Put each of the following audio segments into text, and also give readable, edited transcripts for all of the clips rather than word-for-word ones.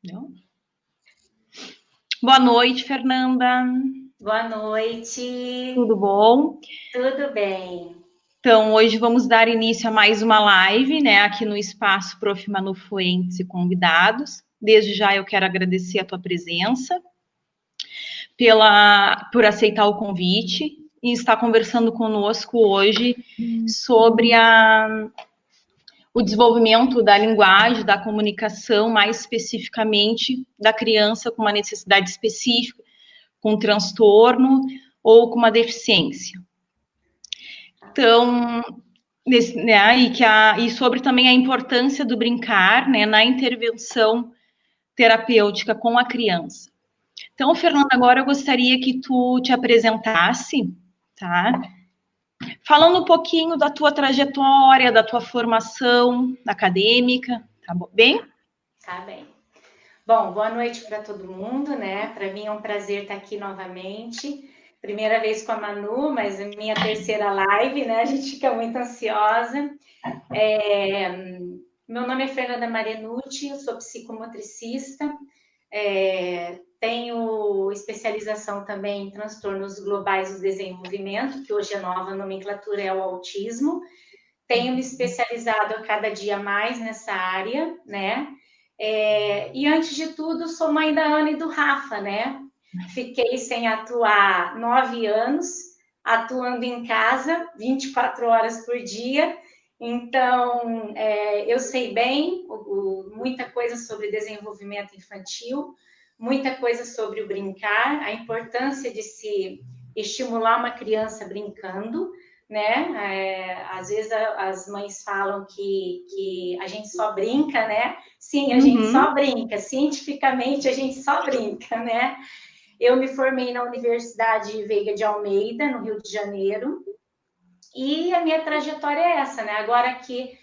Não? Boa noite, Fernanda. Boa noite. Tudo bom? Tudo bem. Então, hoje vamos dar início a mais uma live, né, aqui no espaço Prof. Manu Fuentes e convidados. Desde já eu quero agradecer a tua presença, por aceitar o convite e estar conversando conosco hoje sobre o desenvolvimento da linguagem, da comunicação, mais especificamente da criança com uma necessidade específica, com transtorno ou com uma deficiência. Então, e sobre também a importância do brincar, né, na intervenção terapêutica com a criança. Então, Fernanda, agora eu gostaria que tu te apresentasse, tá? Falando um pouquinho da tua trajetória, da tua formação acadêmica, tá bem? Tá bem. Bom, boa noite para todo mundo, né? Para mim é um prazer estar aqui novamente. Primeira vez com a Manu, mas é minha terceira live, né? A gente fica muito ansiosa. Meu nome é Fernanda Marianucci, eu sou psicomotricista, tenho especialização também em transtornos globais do desenvolvimento, que hoje a nova nomenclatura é o autismo. Tenho me especializado a cada dia mais nessa área, né? E antes de tudo, sou mãe da Ana e do Rafa, né? Fiquei sem atuar 9 anos, atuando em casa 24 horas por dia. Então, eu sei bem muita coisa sobre desenvolvimento infantil, muita coisa sobre o brincar, a importância de se estimular uma criança brincando, né? Às vezes as mães falam que a gente só brinca, né? Sim, a gente só brinca, cientificamente a gente só brinca, né? Eu me formei na Universidade Veiga de Almeida, no Rio de Janeiro, e a minha trajetória é essa, né? Agora que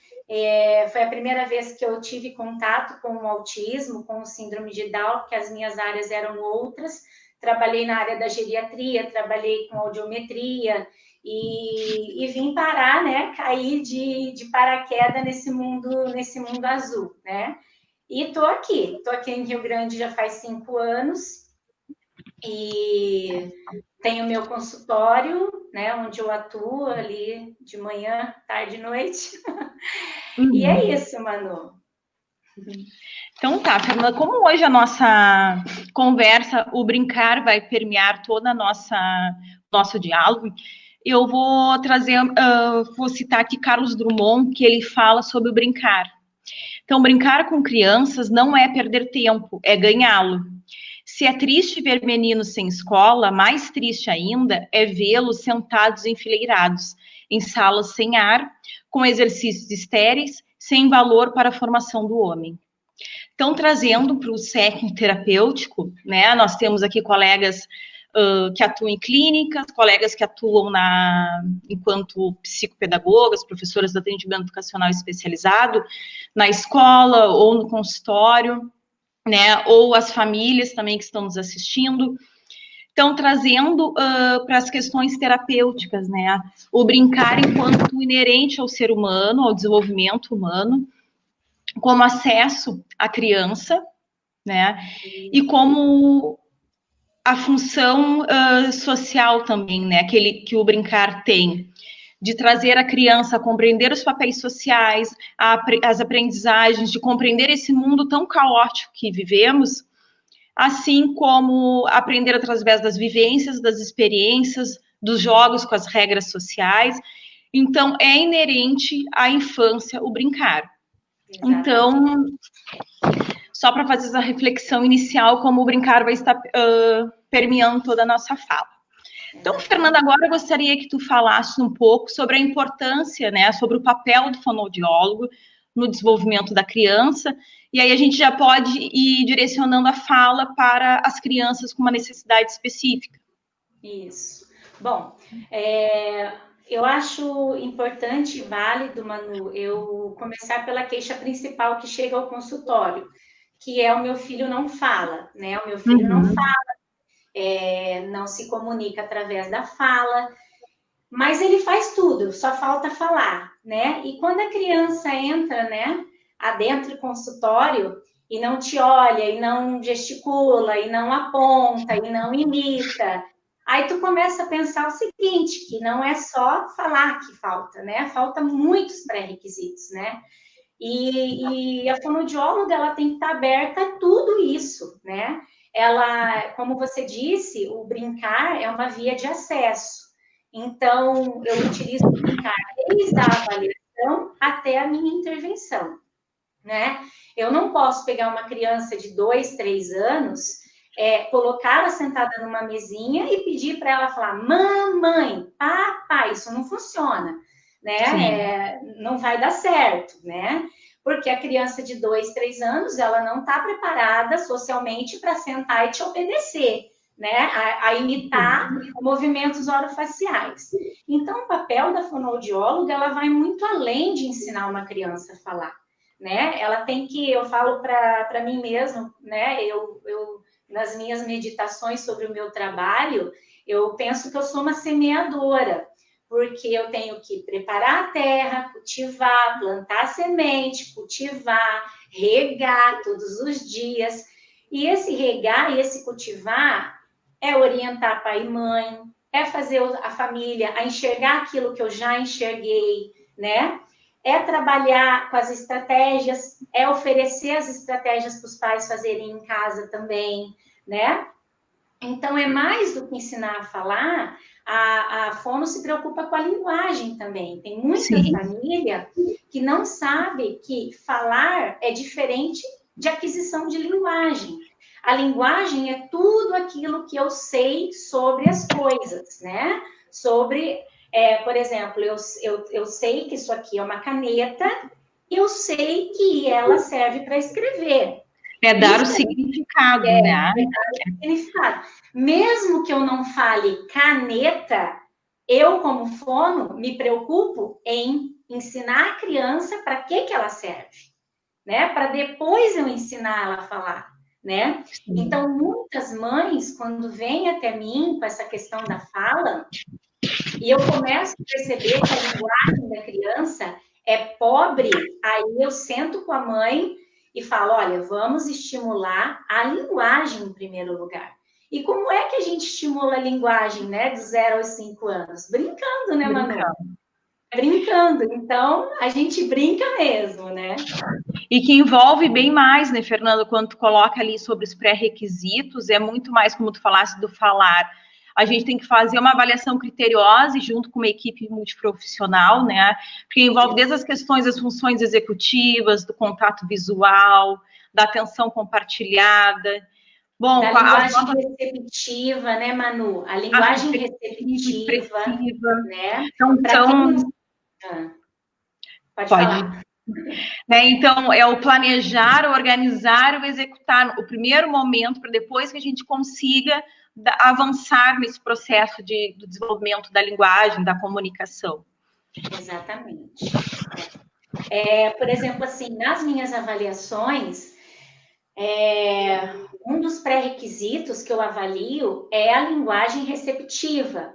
foi a primeira vez que eu tive contato com o autismo, com o síndrome de Down, porque as minhas áreas eram outras. Trabalhei na área da geriatria, trabalhei com audiometria e vim parar, né? Cair de paraquedas nesse mundo azul, né? E estou aqui em Rio Grande já faz 5 anos e tenho meu consultório, né, onde eu atuo ali de manhã, tarde e noite. E é isso, Manu. Então tá, Fernanda, como hoje a nossa conversa, o brincar vai permear toda a nosso diálogo, eu vou trazer, vou citar aqui Carlos Drummond, que ele fala sobre o brincar. Então, brincar com crianças não é perder tempo, é ganhá-lo. Se é triste ver meninos sem escola, mais triste ainda é vê-los sentados enfileirados, em salas sem ar, com exercícios estéreis, sem valor para a formação do homem. Então, trazendo para o setting terapêutico, né? Nós temos aqui colegas que atuam em clínicas, colegas que atuam enquanto psicopedagogas, professoras de atendimento educacional especializado, na escola ou no consultório, né? Ou as famílias também que estão nos assistindo. Então, trazendo para as questões terapêuticas, né? O brincar enquanto inerente ao ser humano, ao desenvolvimento humano, como acesso à criança, né? E como a função social também, né? Que o brincar tem, de trazer a criança a compreender os papéis sociais, as aprendizagens, de compreender esse mundo tão caótico que vivemos, assim como aprender através das vivências, das experiências, dos jogos com as regras sociais. Então, é inerente à infância o brincar. Exatamente. Então, só para fazer essa reflexão inicial, como o brincar vai estar permeando toda a nossa fala. Então, Fernanda, agora eu gostaria que tu falasse um pouco sobre a importância, né, sobre o papel do fonoaudiólogo no desenvolvimento da criança, e aí a gente já pode ir direcionando a fala para as crianças com uma necessidade específica. Isso. Bom, eu acho importante e válido, Manu, eu começar pela queixa principal que chega ao consultório, que é o meu filho não fala, né? O meu filho não fala, não se comunica através da fala, mas ele faz tudo, só falta falar, né? E quando a criança entra, né, adentro do consultório, e não te olha, e não gesticula, e não aponta, e não imita. Aí tu começa a pensar o seguinte, que não é só falar que falta, né? Falta muitos pré-requisitos, né? E a fonoaudióloga, ela tem que estar aberta a tudo isso, né? Ela, como você disse, o brincar é uma via de acesso. Então, eu utilizo o brincar desde a avaliação até a minha intervenção, né? Eu não posso pegar uma criança de 2, 3 anos, colocá-la sentada numa mesinha e pedir para ela falar mamãe, papai, isso não funciona, né? Não vai dar certo, né? Porque a criança de 2, 3 anos, ela não está preparada socialmente para sentar e te obedecer, né? A imitar movimentos orofaciais. Então, o papel da fonoaudióloga, ela vai muito além de ensinar uma criança a falar, né? Ela tem que, eu falo para mim mesmo, né? Eu nas minhas meditações sobre o meu trabalho, eu penso que eu sou uma semeadora, porque eu tenho que preparar a terra, cultivar, plantar semente, cultivar, regar todos os dias. E esse regar e esse cultivar é orientar pai e mãe, é fazer a família a enxergar aquilo que eu já enxerguei, né? É trabalhar com as estratégias, é oferecer as estratégias para os pais fazerem em casa também, né? Então, é mais do que ensinar a falar, a fono se preocupa com a linguagem também. Tem muita família que não sabe que falar é diferente de aquisição de linguagem. A linguagem é tudo aquilo que eu sei sobre as coisas, né? Sobre, por exemplo, eu sei que isso aqui é uma caneta, eu sei que ela serve para escrever. É dar o significado, né? É dar o significado. Mesmo que eu não fale caneta, eu, como fono, me preocupo em ensinar a criança para que ela serve, né? Para depois eu ensinar ela a falar, né? Então, muitas mães, quando vêm até mim com essa questão da fala, e eu começo a perceber que a linguagem da criança é pobre, aí eu sento com a mãe e falo, olha, vamos estimular a linguagem em primeiro lugar. E como é que a gente estimula a linguagem, né, do 0 aos 5 anos? Brincando, né, Manu? Brincando. Então, a gente brinca mesmo, né? E que envolve bem mais, né, Fernando, quando tu coloca ali sobre os pré-requisitos, é muito mais, como tu falasse, do falar. A gente tem que fazer uma avaliação criteriosa junto com uma equipe multiprofissional, né? Porque envolve desde as questões das funções executivas, do contato visual, da atenção compartilhada. Bom, da linguagem receptiva, né, Manu? A linguagem receptiva, né? Então, pode falar. Né? Então, é o planejar, o organizar, o executar o primeiro momento, para depois que a gente consiga avançar nesse processo do desenvolvimento da linguagem, da comunicação. Exatamente. Por exemplo, assim, nas minhas avaliações, um dos pré-requisitos que eu avalio é a linguagem receptiva.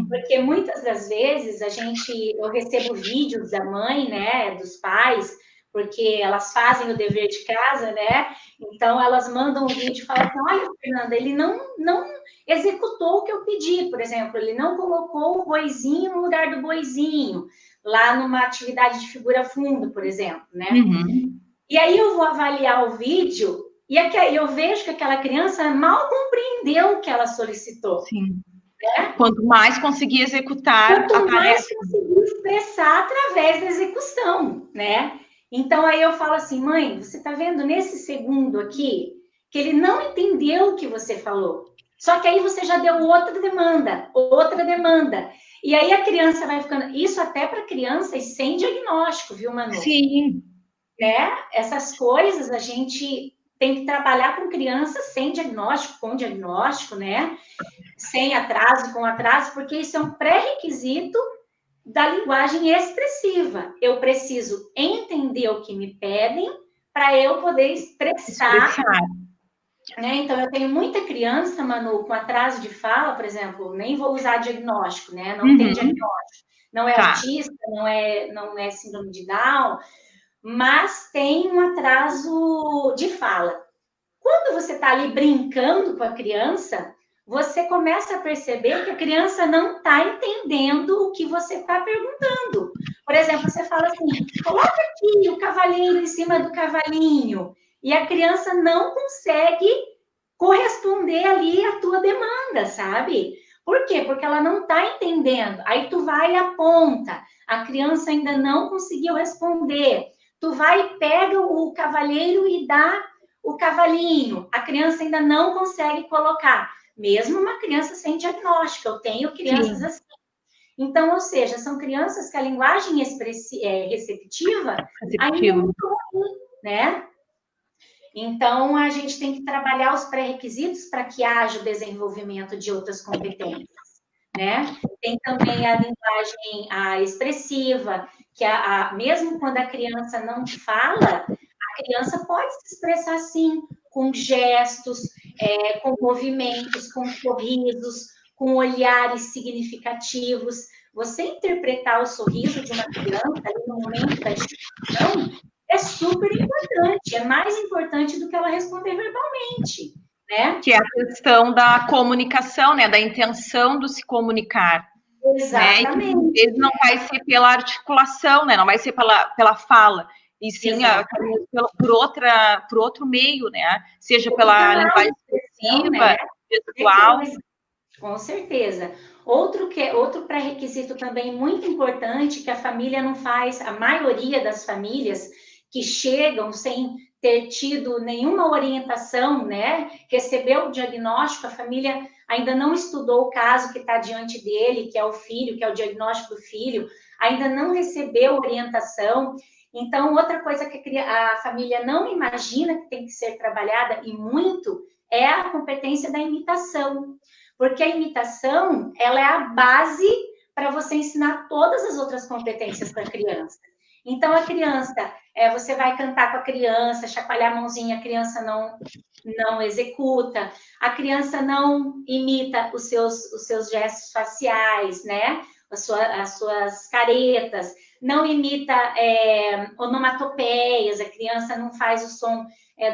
Porque muitas das vezes eu recebo vídeos da mãe, né, dos pais, porque elas fazem o dever de casa, né? Então elas mandam um vídeo e falam assim, olha, Fernanda, ele não executou o que eu pedi, por exemplo, ele não colocou o boizinho no lugar do boizinho, lá numa atividade de figura fundo, por exemplo, né? E aí eu vou avaliar o vídeo e eu vejo que aquela criança mal compreendeu o que ela solicitou. Sim. Né? Quanto mais conseguir executar, quanto mais conseguir expressar através da execução, né? Então aí eu falo assim, mãe, você tá vendo nesse segundo aqui que ele não entendeu o que você falou. Só que aí você já deu outra demanda. E aí a criança vai ficando. Isso até para crianças sem diagnóstico, viu, Manu? Sim. Né? Essas coisas a gente tem que trabalhar com crianças sem diagnóstico, com diagnóstico, né? Sem atraso, com atraso, porque isso é um pré-requisito da linguagem expressiva. Eu preciso entender o que me pedem para eu poder expressar. Né? Então, eu tenho muita criança, Manu, com atraso de fala, por exemplo, nem vou usar diagnóstico, né? Não tem diagnóstico. Não é autista, não é síndrome de Down, mas tem um atraso de fala. Quando você está ali brincando com a criança, você começa a perceber que a criança não está entendendo o que você está perguntando. Por exemplo, você fala assim: coloca aqui o cavalinho em cima do cavalinho, e a criança não consegue corresponder ali à tua demanda, sabe? Por quê? Porque ela não está entendendo. Aí tu vai e aponta, a criança ainda não conseguiu responder. Tu vai e pega o cavalheiro e dá o cavalinho. A criança ainda não consegue colocar. Mesmo uma criança sem diagnóstico, eu tenho crianças assim. Então, ou seja, são crianças que a linguagem receptiva ainda é muito ruim, né? Então, a gente tem que trabalhar os pré-requisitos para que haja o desenvolvimento de outras competências, né? Tem também a linguagem expressiva, que mesmo quando a criança não fala, a criança pode se expressar sim, com gestos, com movimentos, com sorrisos, com olhares significativos. Você interpretar o sorriso de uma criança ali no momento da expressão é super importante, é mais importante do que ela responder verbalmente, né? Que é a questão da comunicação, né? Da intenção do se comunicar. Exatamente. Né? E não vai ser pela articulação, né? Não vai ser pela fala, e sim por outro meio, né? Seja pela linguagem expressiva, né? gestual. Com certeza. Outro pré-requisito também muito importante que a família não faz, a maioria das famílias que chegam sem ter tido nenhuma orientação, né? Recebeu o diagnóstico, a família ainda não estudou o caso que está diante dele, que é o filho, que é o diagnóstico do filho, ainda não recebeu orientação. Então, outra coisa que a família não imagina que tem que ser trabalhada, e muito, é a competência da imitação. Porque a imitação, ela é a base para você ensinar todas as outras competências para a criança. Então, a criança, você vai cantar com a criança, chacoalhar a mãozinha, a criança não executa, a criança não imita os seus gestos faciais, né? As suas caretas, não imita onomatopeias, a criança não faz o som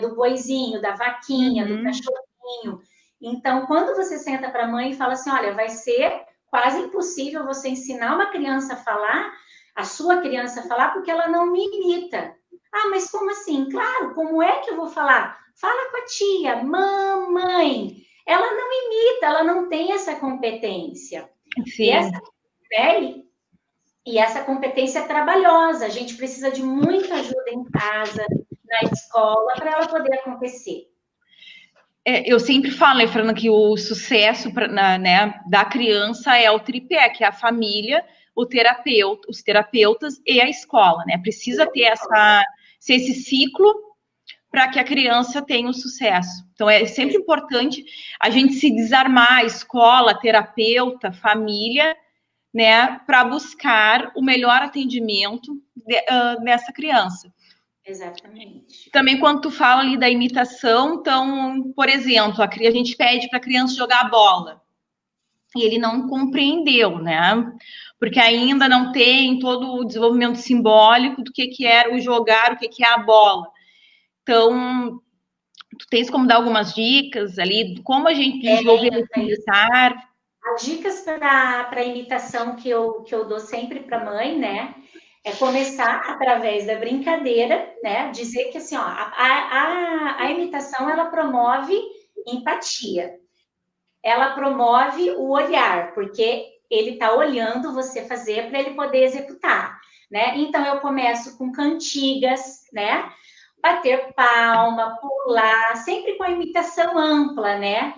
do boizinho, da vaquinha, do cachorrinho. Então, quando você senta para a mãe e fala assim, olha, vai ser quase impossível você ensinar uma criança a falar, a sua criança a falar, porque ela não me imita. Ah, mas como assim? Claro, como é que eu vou falar? Fala com a tia, mamãe. Ela não imita, ela não tem essa competência. Sim. E essa competência é trabalhosa. A gente precisa de muita ajuda em casa, na escola, para ela poder acontecer. Eu sempre falo, né, Fernanda, que o sucesso da criança é o tripé, que é a família, os terapeutas e a escola, né? Precisa ter esse ciclo para que a criança tenha o sucesso. Então, é sempre importante a gente se desarmar, escola, terapeuta, família, né, para buscar o melhor atendimento dessa criança. Exatamente. Também quando tu fala ali da imitação, então, por exemplo, a gente pede para a criança jogar a bola e ele não compreendeu, né? Porque ainda não tem todo o desenvolvimento simbólico do que era o jogar, o que é a bola. Então, tu tens como dar algumas dicas ali, como a gente desenvolver esse imitar? As dicas para imitação que eu dou sempre para a mãe, né? É começar através da brincadeira, né? Dizer que assim, ó, a imitação ela promove empatia. Ela promove o olhar, porque ele está olhando você fazer para ele poder executar, né? Então eu começo com cantigas, né? Bater palma, pular, sempre com a imitação ampla, né?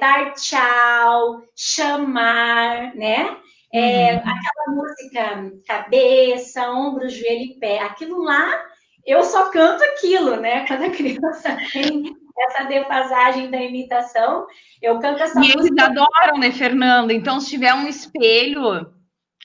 Dar tchau, chamar, né? Aquela música cabeça, ombro, joelho e pé, aquilo lá, eu só canto aquilo, né? Quando a criança tem essa defasagem da imitação, eu canto essa música. E eles adoram, né, Fernanda? Então, se tiver um espelho,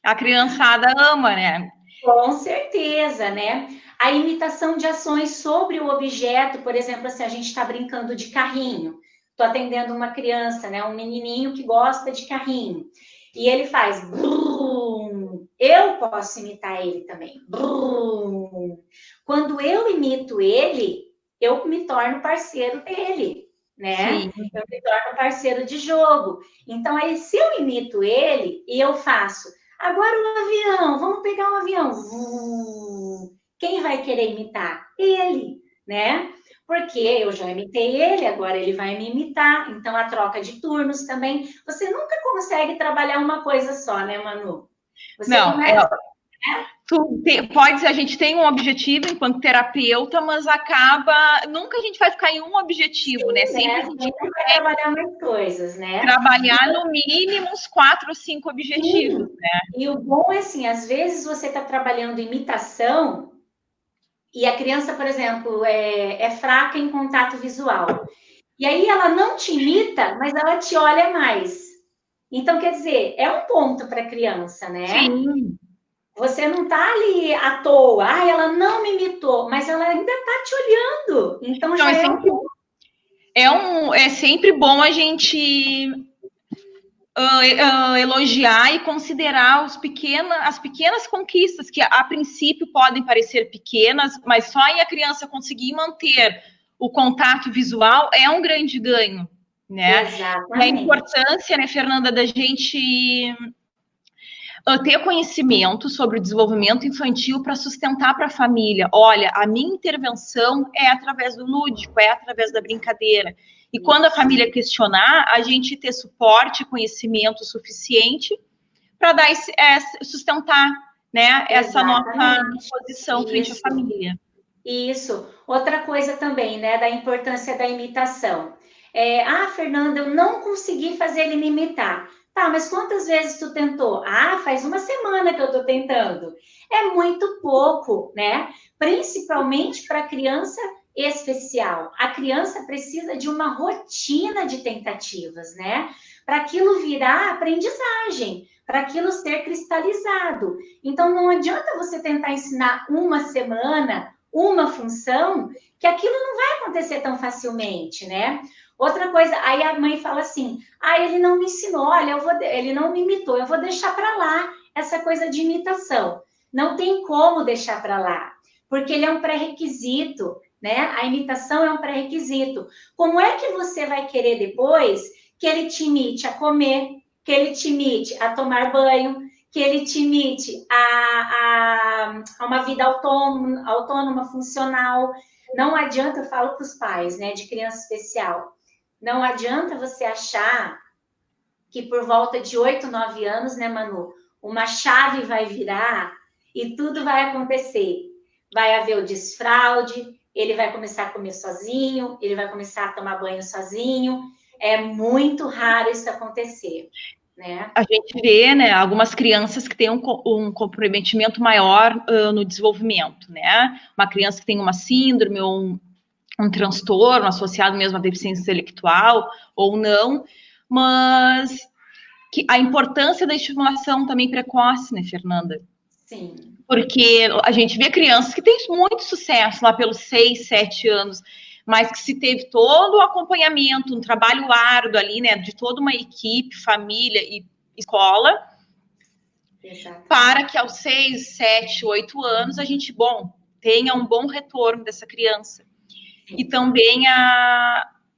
a criançada ama, né? Com certeza, né? A imitação de ações sobre o objeto, por exemplo, assim, a gente está brincando de carrinho. Estou atendendo uma criança, né? Um menininho que gosta de carrinho. E ele faz brum. Eu posso imitar ele também. Brum. Quando eu imito ele, eu me torno parceiro dele, né? Sim. Eu me torno parceiro de jogo. Então, aí, se eu imito ele e eu faço, agora um avião, vamos pegar um avião. Quem vai querer imitar? Ele, né? Porque eu já imitei ele, agora ele vai me imitar. Então, a troca de turnos também. Você nunca consegue trabalhar uma coisa só, né, Manu? Você Não, começa. a gente tem um objetivo enquanto terapeuta, mas nunca a gente vai ficar em um objetivo, né? Sempre a gente Sempre vai trabalhar mais coisas, né? trabalhar no mínimo uns 4 ou 5 objetivos, Sim. né? E o bom é assim, às vezes você está trabalhando imitação e a criança, por exemplo, é fraca em contato visual. E aí ela não te imita, mas ela te olha mais. Então, quer dizer, é um ponto para a criança, né? Sim. Você não está ali à toa. Ah, ela não me imitou, mas ela ainda está te olhando. Então, Então, já é um ponto. é sempre bom a gente elogiar e considerar as pequenas conquistas, que a princípio podem parecer pequenas, mas só em a criança conseguir manter o contato visual é um grande ganho, né? E a Exatamente. importância, né, Fernanda, da gente ter conhecimento sobre o desenvolvimento infantil para sustentar para a família. Olha, a minha intervenção é através do lúdico, é através da brincadeira. E quando a família questionar, a gente ter suporte e conhecimento suficiente para sustentar, né, essa nossa Exatamente. posição frente à Isso. família. Isso. Outra coisa também, né, da importância da imitação. Fernanda, eu não consegui fazer ele me imitar. Tá, mas quantas vezes tu tentou? Ah, faz uma semana que eu tô tentando. É muito pouco, né? Principalmente para criança especial. A criança precisa de uma rotina de tentativas, né? Para aquilo virar aprendizagem, para aquilo ser cristalizado. Então, não adianta você tentar ensinar uma semana uma função que aquilo não vai acontecer tão facilmente, né? Outra coisa, aí a mãe fala assim: ele não me ensinou, olha, ele não me imitou, eu vou deixar para lá essa coisa de imitação. Não tem como deixar para lá, porque ele é um pré-requisito, né? A imitação é um pré-requisito. Como é que você vai querer depois que ele te imite a comer, que ele te imite a tomar banho, que ele te imite a uma vida autônoma, funcional? Não adianta, eu falo para os pais, né, de criança especial, não adianta você achar que por volta de 8, 9 anos, né, Manu, uma chave vai virar e tudo vai acontecer. Vai haver o desfraude, ele vai começar a comer sozinho, ele vai começar a tomar banho sozinho. É muito raro isso acontecer, né? A gente vê, né, algumas crianças que têm um comprometimento maior no desenvolvimento, né? Uma criança que tem uma síndrome ou um transtorno associado mesmo à deficiência intelectual ou não, mas que a importância da estimulação também precoce, né, Fernanda? Sim. Porque a gente vê crianças que têm muito sucesso lá pelos 6, 7 anos, mas que se teve todo o acompanhamento, um trabalho árduo ali, né, de toda uma equipe, família e escola, Exatamente. para que aos 6, 7, 8 anos a gente, tenha um bom retorno dessa criança. Sim. E também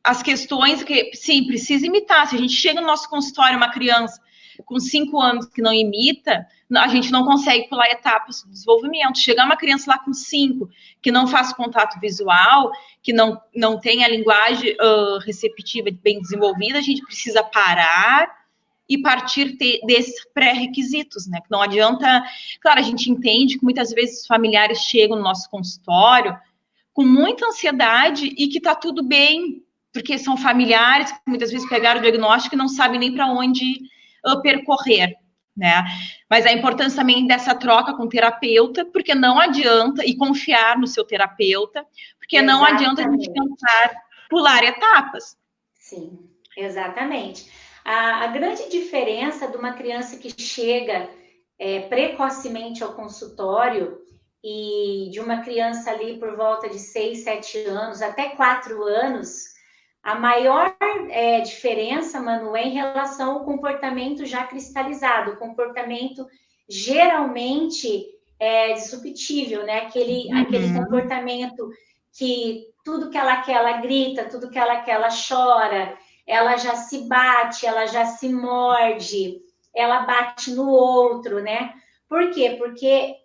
as questões que, sim, precisa imitar. Se a gente chega no nosso consultório, uma criança com 5 anos que não imita, a gente não consegue pular etapas do desenvolvimento. Chegar uma criança lá com 5, que não faz contato visual, que não tem a linguagem receptiva bem desenvolvida, a gente precisa parar e partir desses pré-requisitos, né? Que não adianta... Claro, a gente entende que muitas vezes os familiares chegam no nosso consultório com muita ansiedade e que tá tudo bem, porque são familiares que muitas vezes pegaram o diagnóstico e não sabem nem para onde percorrer, né? Mas a importância também dessa troca com o terapeuta, porque não adianta, e confiar no seu terapeuta, porque não adianta a gente tentar pular etapas. Sim, exatamente. A grande diferença de uma criança que chega precocemente ao consultório e de uma criança ali por volta de 6, 7 anos, até 4 anos, A maior diferença, Manu, é em relação ao comportamento já cristalizado, o comportamento geralmente disruptível, né? Aquele comportamento que tudo que ela quer, ela grita, tudo que ela quer, ela chora, ela já se bate, ela já se morde, ela bate no outro, né? Por quê? Porque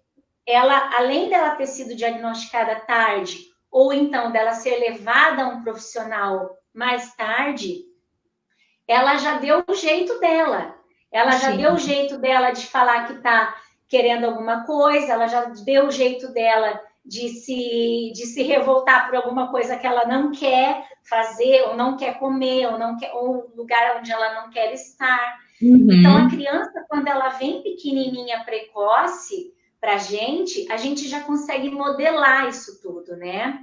ela, além dela ter sido diagnosticada tarde, ou então dela ser levada a um profissional mais tarde, ela já deu o jeito dela. Ela já deu o jeito dela de falar que está querendo alguma coisa, ela já deu o jeito dela de se revoltar por alguma coisa que ela não quer fazer, ou não quer comer, ou um lugar onde ela não quer estar. Então, a criança, quando ela vem pequenininha, precoce, para a gente já consegue modelar isso tudo, né?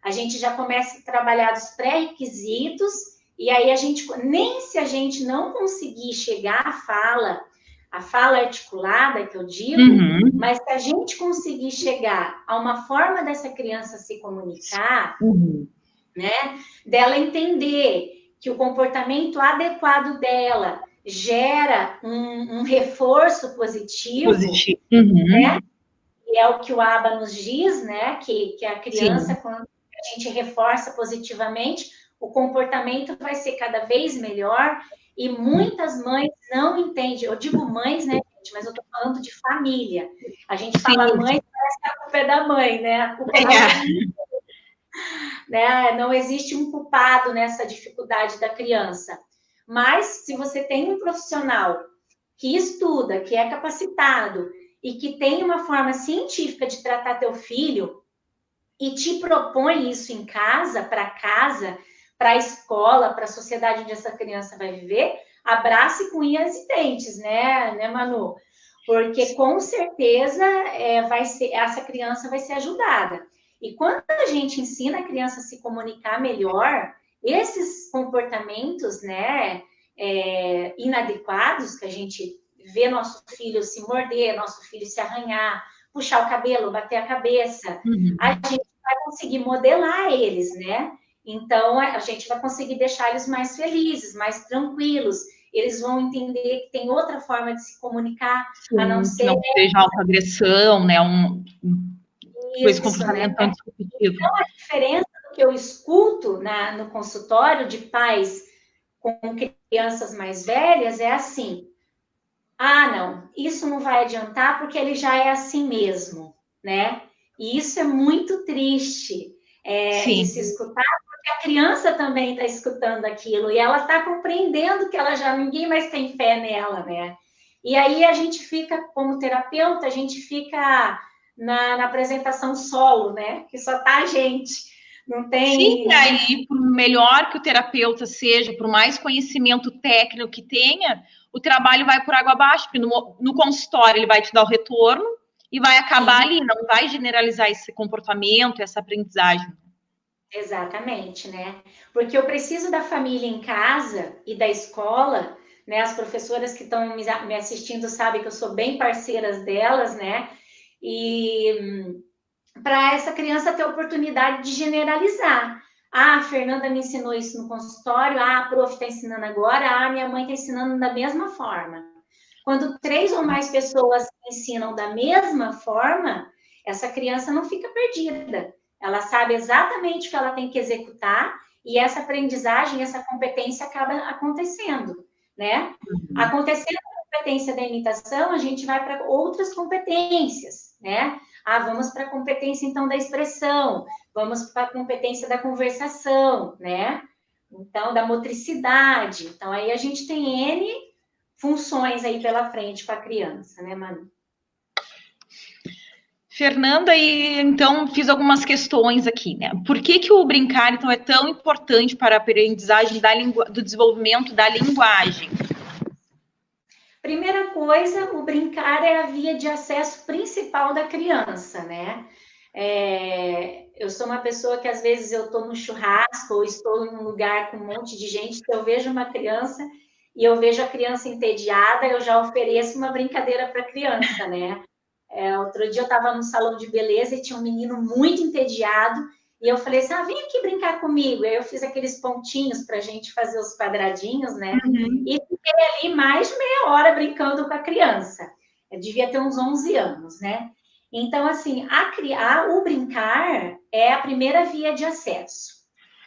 A gente já começa a trabalhar os pré-requisitos, e aí nem se a gente não conseguir chegar a fala articulada, que eu digo, mas se a gente conseguir chegar a uma forma dessa criança se comunicar, né? Dela entender que o comportamento adequado dela gera um reforço positivo, né? E é o que o ABA nos diz, né? Que a criança, quando a gente reforça positivamente, o comportamento vai ser cada vez melhor. E muitas mães não entendem. Eu digo mães, né, gente? Mas eu estou falando de família. A gente fala mãe, parece que a culpa é da mãe, né? A culpa é da mãe. Né? Não existe um culpado nessa dificuldade da criança. Mas se você tem um profissional que estuda, que é capacitado e que tem uma forma científica de tratar teu filho e te propõe isso em casa, para a escola, para a sociedade onde essa criança vai viver, abrace com unhas e dentes, né, Manu? Porque com certeza essa criança vai ser ajudada. E quando a gente ensina a criança a se comunicar melhor, esses comportamentos, né, inadequados, que a gente vê nosso filho se morder, nosso filho se arranhar, puxar o cabelo, bater a cabeça, a gente vai conseguir modelar eles, né? Então, a gente vai conseguir deixar eles mais felizes, mais tranquilos. Eles vão entender que tem outra forma de se comunicar, a não ser... Não seja autoagressão, né? Esse comportamento tão disruptivo. Então, a diferença do que eu escuto no consultório de pais com crianças mais velhas é assim: ah, não, isso não vai adiantar porque ele já é assim mesmo, né? E isso é muito triste de se escutar, porque a criança também está escutando aquilo e ela está compreendendo que ninguém mais tem fé nela, né? E aí a gente fica, como terapeuta, a gente fica na apresentação solo, né? Que só tá a gente. Não tem... Sim, aí, por melhor que o terapeuta seja, por mais conhecimento técnico que tenha, o trabalho vai por água abaixo, porque no consultório ele vai te dar o retorno e vai acabar ali, não vai generalizar esse comportamento, essa aprendizagem. Exatamente, né? Porque eu preciso da família em casa e da escola, né? As professoras que estão me assistindo sabem que eu sou bem parceiras delas, né? E para essa criança ter a oportunidade de generalizar. Ah, a Fernanda me ensinou isso no consultório, a prof está ensinando agora, minha mãe está ensinando da mesma forma. Quando 3 ou mais pessoas ensinam da mesma forma, essa criança não fica perdida. Ela sabe exatamente o que ela tem que executar e essa aprendizagem, essa competência acaba acontecendo, né? Acontecendo a competência da imitação, a gente vai para outras competências, né? Vamos para a competência, então, da expressão, vamos para a competência da conversação, né? Então, da motricidade. Então, aí a gente tem N funções aí pela frente para a criança, né, Manu? Fernanda, e então fiz algumas questões aqui, né? Por que o brincar, então, é tão importante para a aprendizagem do desenvolvimento da linguagem? Primeira coisa, o brincar é a via de acesso principal da criança, né? Eu sou uma pessoa que às vezes eu estou no churrasco ou estou em um lugar com um monte de gente, que eu vejo uma criança e eu vejo a criança entediada, eu já ofereço uma brincadeira para a criança, né? Outro dia eu estava no salão de beleza e tinha um menino muito entediado E eu falei assim, vem aqui brincar comigo. E aí eu fiz aqueles pontinhos para a gente fazer os quadradinhos, né? Uhum. E fiquei ali mais de meia hora brincando com a criança. Eu devia ter uns 11 anos, né? Então, assim, o brincar é a primeira via de acesso.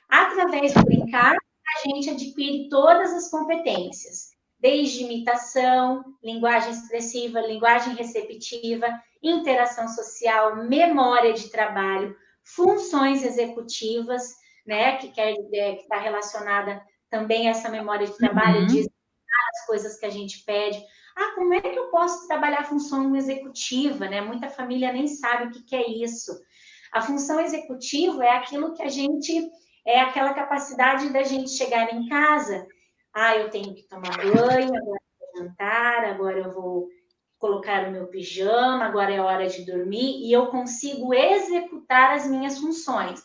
Através do brincar, a gente adquire todas as competências, desde imitação, linguagem expressiva, linguagem receptiva, interação social, memória de trabalho, funções executivas, né, que está relacionada também a essa memória de trabalho, de executar as coisas que a gente pede. Como é que eu posso trabalhar a função executiva, né? Muita família nem sabe o que é isso. A função executiva é aquilo que a gente é aquela capacidade da gente chegar em casa, eu tenho que tomar banho, agora eu vou jantar, agora eu vou colocar o meu pijama, agora é hora de dormir, e eu consigo executar as minhas funções.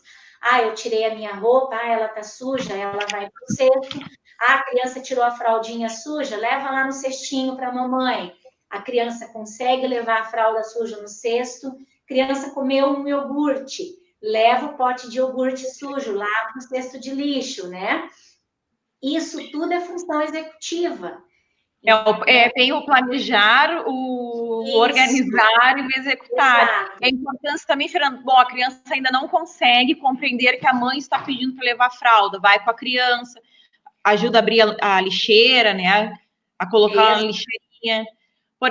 Eu tirei a minha roupa, ela tá suja, ela vai pro cesto. A criança tirou a fraldinha suja, leva lá no cestinho para a mamãe. A criança consegue levar a fralda suja no cesto. Criança comeu um iogurte, leva o pote de iogurte sujo lá para o cesto de lixo, né? Isso tudo é função executiva. Tem o planejar, o organizar e o executar. Exato. É importante também, Fernando, a criança ainda não consegue compreender que a mãe está pedindo para levar fralda, vai com a criança, ajuda a abrir a lixeira, né? A colocar uma lixeirinha.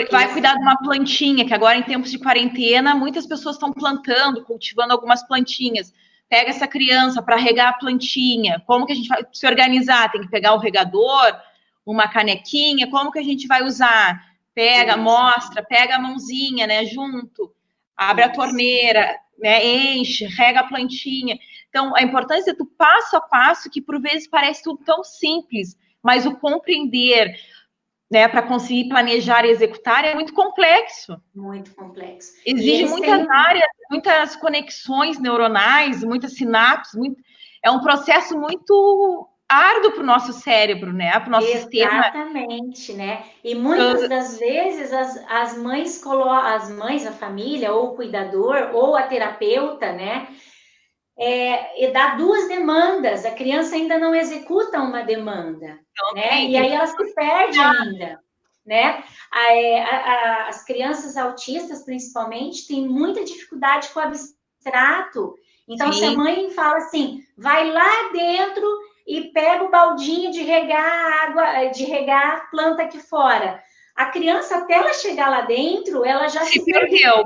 Vai cuidar de uma plantinha, que agora em tempos de quarentena, muitas pessoas estão plantando, cultivando algumas plantinhas. Pega essa criança para regar a plantinha. Como que a gente vai se organizar? Tem que pegar o regador, uma canequinha, como que a gente vai usar? Pega, mostra, pega a mãozinha, né, junto, abre a torneira, né, enche, rega a plantinha. Então, a importância do passo a passo, que por vezes parece tudo tão simples, mas o compreender, né, para conseguir planejar e executar é muito complexo. Muito complexo. Exige muitas áreas, muitas conexões neuronais, muitas sinapses, é um processo muito árduo para o nosso cérebro, né? Para o nosso sistema. Exatamente, né? E muitas das vezes as mães, a família, ou o cuidador, ou a terapeuta, né? Dá duas demandas, a criança ainda não executa uma demanda, né? E aí ela se perde ainda, né? As crianças autistas, principalmente, têm muita dificuldade com o abstrato. Então, se a mãe fala assim, vai lá dentro e pega o baldinho de regar água, de regar a planta aqui fora. A criança, até ela chegar lá dentro, ela já se perdeu.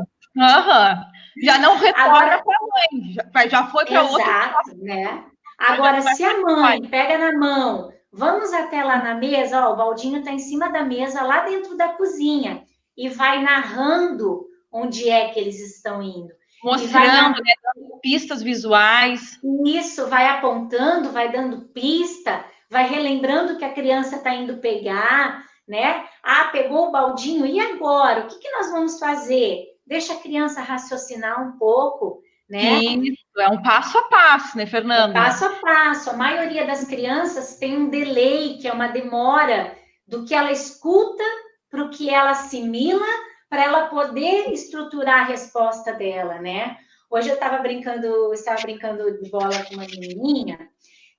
Já não retorna para a mãe, já foi para outro. Exato, né? Agora, se a mãe pega na mão, vamos até lá na mesa, o baldinho está em cima da mesa, lá dentro da cozinha, e vai narrando onde é que eles estão indo. Mostrando, né, dando pistas visuais. Isso, vai apontando, vai dando pista, vai relembrando que a criança está indo pegar, né? Pegou o baldinho, e agora? O que nós vamos fazer? Deixa a criança raciocinar um pouco, né? Isso, é um passo a passo, né, Fernanda? Passo a passo. A maioria das crianças tem um delay, que é uma demora do que ela escuta para o que ela assimila, para ela poder estruturar a resposta dela, né? Hoje eu estava brincando de bola com uma menininha,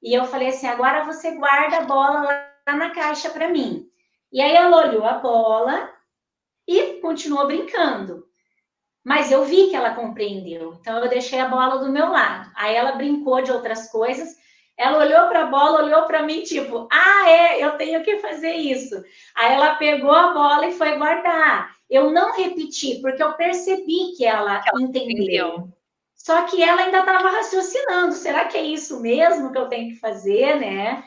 e eu falei assim, agora você guarda a bola lá na caixa para mim. E aí ela olhou a bola e continuou brincando. Mas eu vi que ela compreendeu, então eu deixei a bola do meu lado. Aí ela brincou de outras coisas, ela olhou para a bola, olhou para mim, tipo, eu tenho que fazer isso. Aí ela pegou a bola e foi guardar. Eu não repeti, porque eu percebi que ela entendeu. Só que ela ainda estava raciocinando, será que é isso mesmo que eu tenho que fazer, né?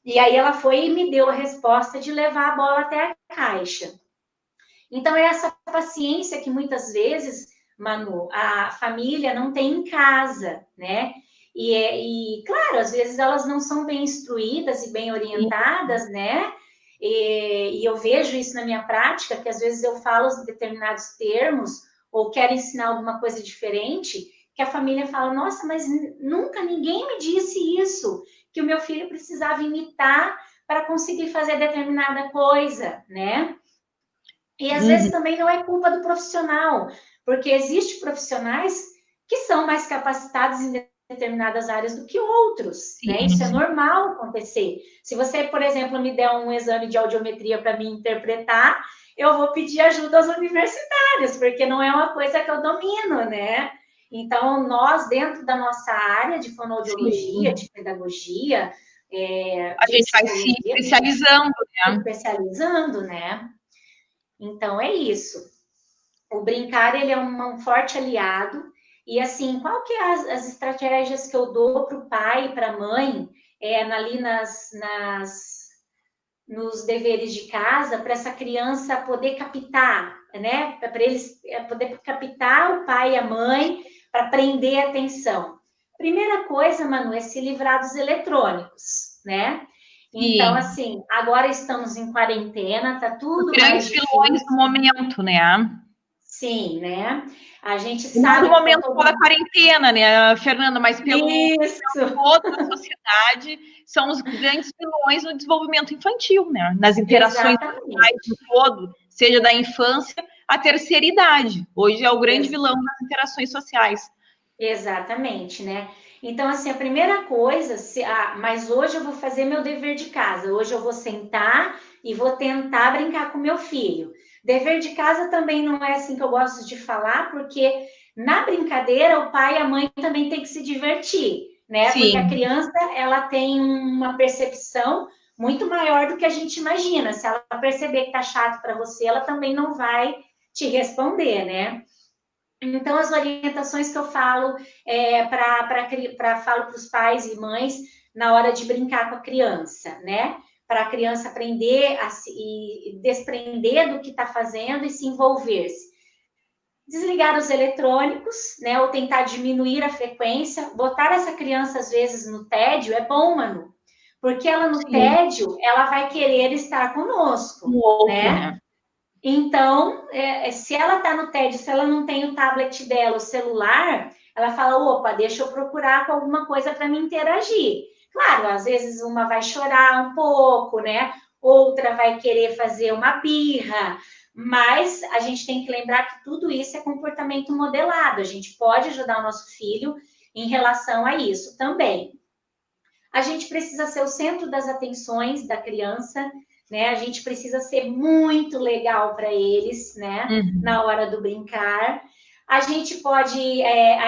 E aí ela foi e me deu a resposta de levar a bola até a caixa. Então, é essa paciência que muitas vezes, Manu, a família não tem em casa, né? E claro, às vezes elas não são bem instruídas e bem orientadas, né? E eu vejo isso na minha prática, que às vezes eu falo determinados termos ou quero ensinar alguma coisa diferente, que a família fala, nossa, mas nunca ninguém me disse isso, que o meu filho precisava imitar para conseguir fazer determinada coisa, né? E às vezes também não é culpa do profissional, porque existem profissionais que são mais capacitados em determinadas áreas do que outros, Sim, né? Isso é normal acontecer. Se você, por exemplo, me der um exame de audiometria para mim interpretar, eu vou pedir ajuda aos universitários, porque não é uma coisa que eu domino, né? Então, nós, dentro da nossa área de fonoaudiologia, sim. de pedagogia, A de gente vai se psicologia, especializando, né? especializando, né? Então, é isso. O brincar, ele é um forte aliado. E, assim, qual que é as estratégias que eu dou para o pai e para a mãe, ali nos deveres de casa, para essa criança poder captar, né? Para eles poder captar o pai e a mãe, para prender a atenção. Primeira coisa, Manu, é se livrar dos eletrônicos, né? Então, Sim. assim, agora estamos em quarentena, tá Os tudo mais grandes vilões do difícil. momento, né? Sim, né? A gente E não do sabe que tá momento todo só da quarentena, né, Fernanda, mas pelo isso. toda a sociedade, são os grandes vilões no desenvolvimento infantil, né? Nas interações sociais Exatamente. no todo, seja da infância à terceira idade. Hoje é o grande vilão nas interações sociais. Exatamente, né? Então, assim, a primeira coisa, mas hoje eu vou fazer meu dever de casa, hoje eu vou sentar e vou tentar brincar com meu filho. Dever de casa também não é assim que eu gosto de falar, porque na brincadeira o pai e a mãe também tem que se divertir, né? Porque a Sim, criança, ela tem uma percepção muito maior do que a gente imagina. Se ela perceber que tá chato para você, ela também não vai te responder, né? Então, as orientações que eu falo falo para os pais e mães na hora de brincar com a criança, né? Para a criança aprender a se desprender do que está fazendo e se envolver-se. Desligar os eletrônicos, né? Ou tentar diminuir a frequência. Botar essa criança, às vezes, no tédio é bom, Manu. Porque ela no sim. tédio, ela vai querer estar conosco, Um outro, né? né? Então, se ela está no TED, se ela não tem o tablet dela, o celular, ela fala, opa, deixa eu procurar com alguma coisa para me interagir. Claro, às vezes uma vai chorar um pouco, né? Outra vai querer fazer uma birra, mas a gente tem que lembrar que tudo isso é comportamento modelado. A gente pode ajudar o nosso filho em relação a isso também. A gente precisa ser o centro das atenções da criança, né? A gente precisa ser muito legal para eles, né? Uhum. Na hora do brincar. A gente pode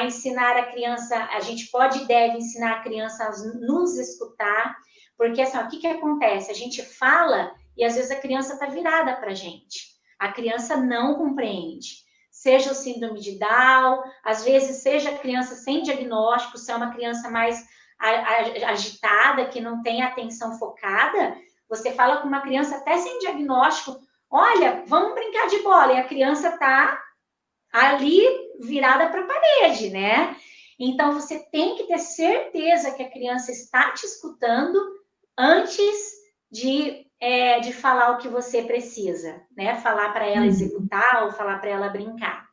ensinar a criança, a gente pode e deve ensinar a criança a nos escutar, porque assim, o que acontece? A gente fala e às vezes a criança está virada para a gente. A criança não compreende. Seja o síndrome de Down, às vezes seja a criança sem diagnóstico, se é uma criança mais agitada, que não tem atenção focada, você fala com uma criança até sem diagnóstico, olha, vamos brincar de bola, e a criança está ali virada para a parede, né? Então, você tem que ter certeza que a criança está te escutando antes de falar o que você precisa, né? Falar para ela Uhum. executar ou falar para ela brincar.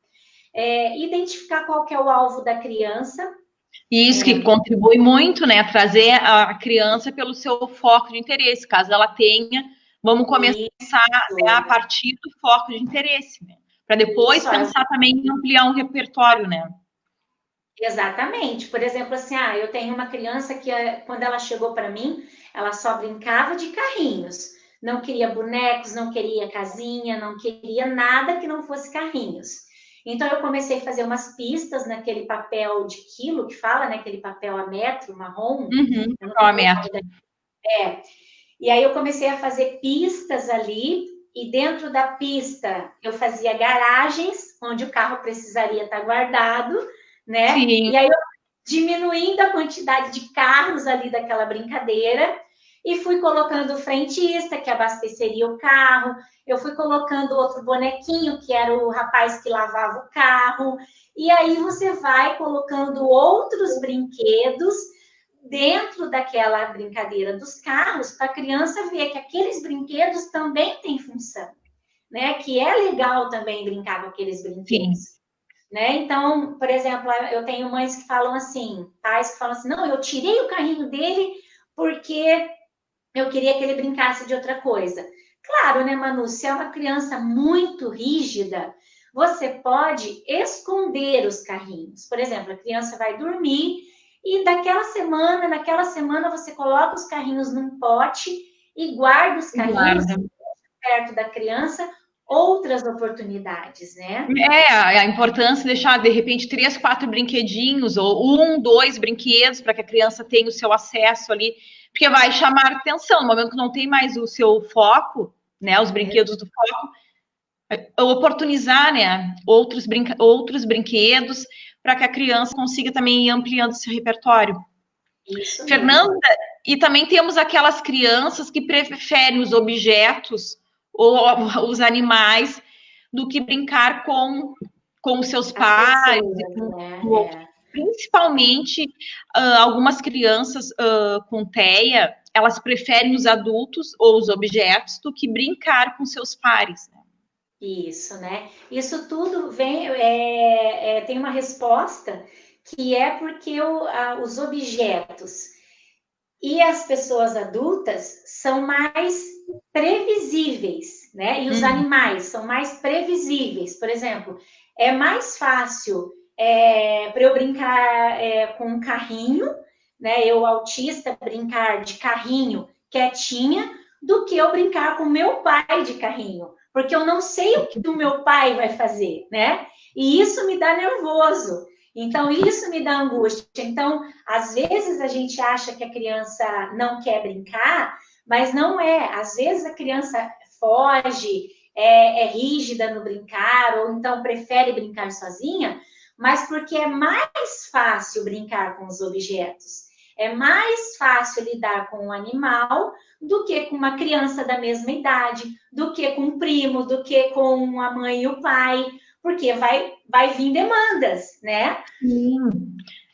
Identificar qual que é o alvo da criança. E isso que contribui muito, né? Trazer a criança pelo seu foco de interesse, caso ela tenha. Vamos começar, né, a Isso, partir do foco de interesse, né? Para depois isso, pensar também em ampliar um repertório, né? exatamente. Por exemplo, assim, eu tenho uma criança que, quando ela chegou para mim, ela só brincava de carrinhos. Não queria bonecos, não queria casinha, não queria nada que não fosse carrinhos. Então, eu comecei a fazer umas pistas naquele papel de quilo que fala, né? Aquele papel a metro, marrom. Uhum, Eu não qual a sei o meta? nome E aí, eu comecei a fazer pistas ali. E dentro da pista, eu fazia garagens, onde o carro precisaria estar guardado, né? Sim, E aí diminuindo a quantidade de carros ali daquela brincadeira e fui colocando o frentista que abasteceria o carro, eu fui colocando outro bonequinho que era o rapaz que lavava o carro, e aí você vai colocando outros brinquedos dentro daquela brincadeira dos carros para a criança ver que aqueles brinquedos também têm função, né? Que é legal também brincar com aqueles sim. brinquedos. Né? Então, por exemplo, eu tenho mães que falam assim, pais que falam assim, não, eu tirei o carrinho dele porque eu queria que ele brincasse de outra coisa. Claro, né, Manu? Se é uma criança muito rígida, você pode esconder os carrinhos. Por exemplo, a criança vai dormir e naquela semana você coloca os carrinhos num pote e guarda os carrinhos perto da criança outras oportunidades, né? A importância de deixar, de repente, 3, 4 brinquedinhos, ou 1, 2 brinquedos, para que a criança tenha o seu acesso ali, porque vai chamar atenção, no momento que não tem mais o seu foco, né, os brinquedos do foco, oportunizar, né, outros brinquedos, para que a criança consiga também ir ampliando seu repertório. Isso Fernanda, mesmo. e também temos aquelas crianças que preferem os objetos ou os animais do que brincar com os seus pais. Pessoas, né? Principalmente, algumas crianças com TEA, elas preferem os adultos ou os objetos do que brincar com seus pares. Né? Isso, né? Isso tudo vem, tem uma resposta que é porque os objetos e as pessoas adultas são mais previsíveis, né? E os animais são mais previsíveis. Por exemplo, é mais fácil para eu brincar com um carrinho, né? Eu, autista, brincar de carrinho quietinha, do que eu brincar com meu pai de carrinho. Porque eu não sei o que o meu pai vai fazer, né? E isso me dá nervoso. Então, isso me dá angústia. Então, às vezes a gente acha que a criança não quer brincar, mas não é. Às vezes a criança foge, é rígida no brincar, ou então prefere brincar sozinha, mas porque é mais fácil brincar com os objetos. É mais fácil lidar com um animal do que com uma criança da mesma idade, do que com um primo, do que com a mãe e o pai, porque vai vir demandas, né? Sim.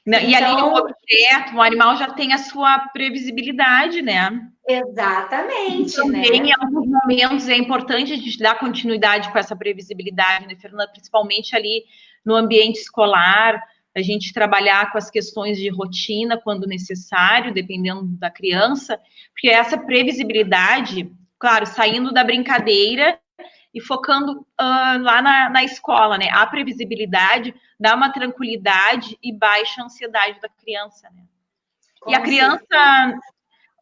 E então, ali o objeto, o animal já tem a sua previsibilidade, né? Exatamente, também, né? em alguns momentos, é importante a gente dar continuidade com essa previsibilidade, né, Fernanda? Principalmente ali no ambiente escolar, a gente trabalhar com as questões de rotina quando necessário, dependendo da criança, porque essa previsibilidade, claro, saindo da brincadeira e focando lá na escola, né? A previsibilidade dá uma tranquilidade e baixa a ansiedade da criança, né? E a criança,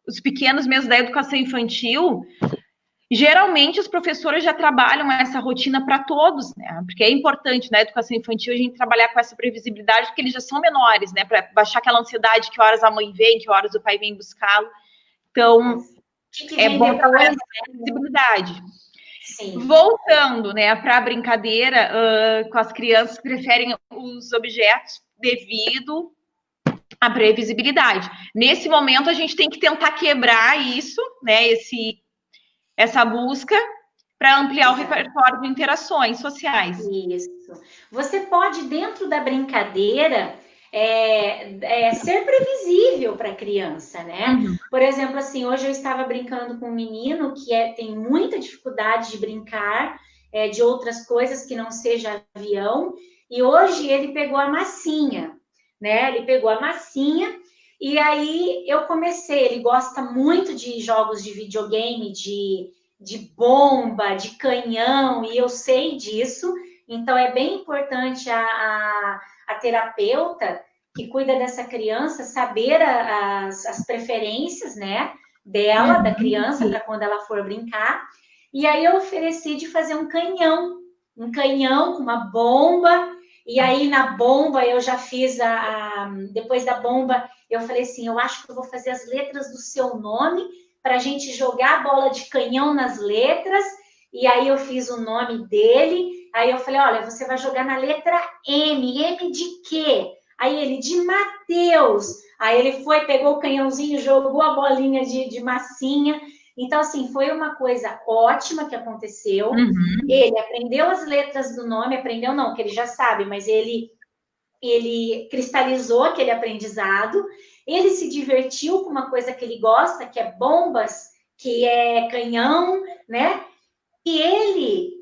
os pequenos mesmo da educação infantil, geralmente os professores já trabalham essa rotina para todos, né? Porque é importante na educação infantil a gente trabalhar com essa previsibilidade, porque eles já são menores, né? Para baixar aquela ansiedade, que horas a mãe vem, que horas o pai vem buscá-lo. Então, é bom trabalhar essa previsibilidade. Sim. Voltando, né, para a brincadeira, com as crianças que preferem os objetos devido à previsibilidade. Nesse momento, a gente tem que tentar quebrar isso, né, essa busca, para ampliar o repertório de interações sociais. Isso. Você pode, dentro da brincadeira, ser previsível para a criança, né? Por exemplo, assim, hoje eu estava brincando com um menino que tem muita dificuldade de brincar de outras coisas que não seja avião, e hoje ele pegou a massinha, né? Ele pegou a massinha, e aí eu comecei, ele gosta muito de jogos de videogame, de bomba, de canhão, e eu sei disso, então é bem importante a terapeuta que cuida dessa criança saber as preferências, né, dela, da criança, para quando ela for brincar. E aí eu ofereci de fazer um canhão com uma bomba, e aí na bomba eu já fiz depois da bomba, eu falei assim, eu acho que eu vou fazer as letras do seu nome para a gente jogar a bola de canhão nas letras, e aí eu fiz o nome dele, aí eu falei, olha, você vai jogar na letra M, M de quê? Aí ele, de Mateus. Aí ele foi, pegou o canhãozinho, jogou a bolinha de massinha. Então, assim, foi uma coisa ótima que aconteceu. Ele aprendeu as letras do nome, aprendeu não, que ele já sabe, mas ele cristalizou aquele aprendizado. Ele se divertiu com uma coisa que ele gosta, que é bombas, que é canhão, né? E ele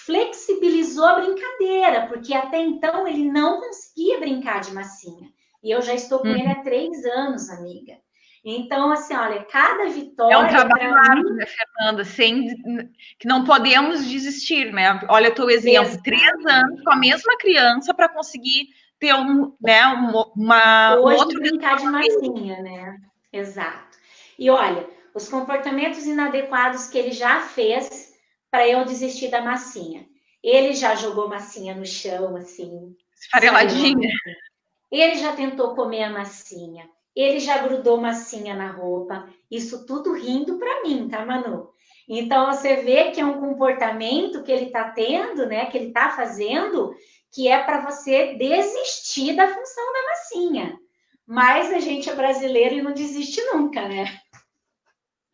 flexibilizou a brincadeira, porque até então ele não conseguia brincar de massinha. E eu já estou com ele há 3 anos, amiga. Então, assim, olha, cada vitória... É um trabalho árduo, né, Fernanda? Que não podemos desistir, né? Olha o teu exemplo, 3 anos com a mesma criança para conseguir ter né, Hoje outro brincar de massinha, né? Exato. E olha, os comportamentos inadequados que ele já fez para eu desistir da massinha. Ele já jogou massinha no chão, assim, esfareladinha. Ele já tentou comer a massinha. Ele já grudou massinha na roupa. Isso tudo rindo para mim, tá, Manu? Então, você vê que é um comportamento que ele está tendo, né? Que ele está fazendo, que é para você desistir da função da massinha. Mas a gente é brasileiro e não desiste nunca, né?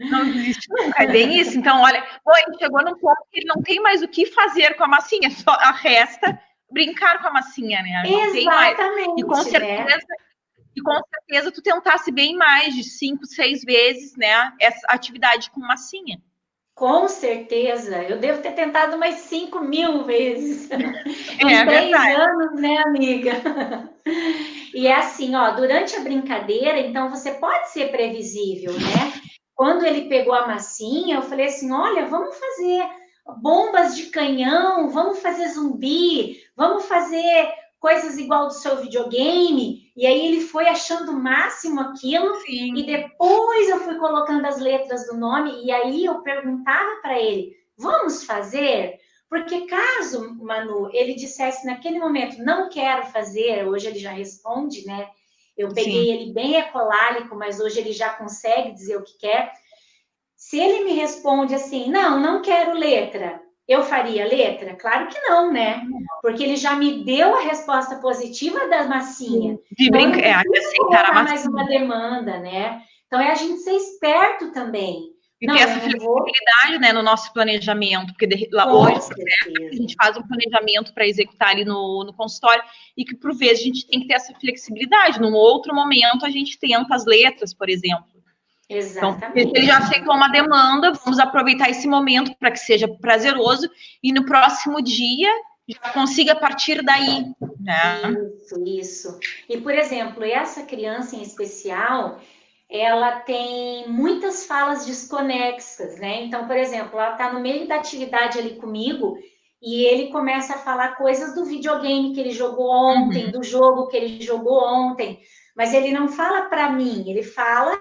Não desiste nunca, é bem isso. Então, olha, ele chegou num ponto que ele não tem mais o que fazer com a massinha, só a resta brincar com a massinha, né? Não Exatamente, tem mais. E né? com certeza tu tentasse bem mais de 5, 6 vezes, né? Essa atividade com massinha. Com certeza. Eu devo ter tentado umas 5.000 vezes. Em 3 verdade. anos, né, amiga? E é assim, ó, durante a brincadeira, então você pode ser previsível, né? Quando ele pegou a massinha, eu falei assim: olha, vamos fazer bombas de canhão, vamos fazer zumbi, vamos fazer coisas igual do seu videogame. E aí ele foi achando o máximo aquilo. Sim. E depois eu fui colocando as letras do nome, e aí eu perguntava para ele: vamos fazer? Porque caso, Manu, ele dissesse naquele momento, não quero fazer, hoje ele já responde, né? Eu peguei ele bem ecolálico, mas hoje ele já consegue dizer o que quer. Se ele me responde assim, não quero letra, eu faria letra? Claro que não, né? Porque ele já me deu a resposta positiva da massinha. De brincar, de aceitar a massinha. Mais uma demanda, né? Então é a gente ser esperto também. E ter essa flexibilidade, né, no nosso planejamento, porque hoje a gente faz um planejamento para executar ali no consultório e que, por vezes, a gente tem que ter essa flexibilidade. Num outro momento, a gente tenta as letras, por exemplo. Exatamente. Então, ele já aceitou uma demanda, vamos aproveitar esse momento para que seja prazeroso e no próximo dia já consiga partir daí, né? Isso. E, por exemplo, essa criança em especial, ela tem muitas falas desconexas, né? Então, por exemplo, ela está no meio da atividade ali comigo e ele começa a falar coisas do videogame que ele jogou ontem, do jogo que ele jogou ontem, mas ele não fala para mim, ele fala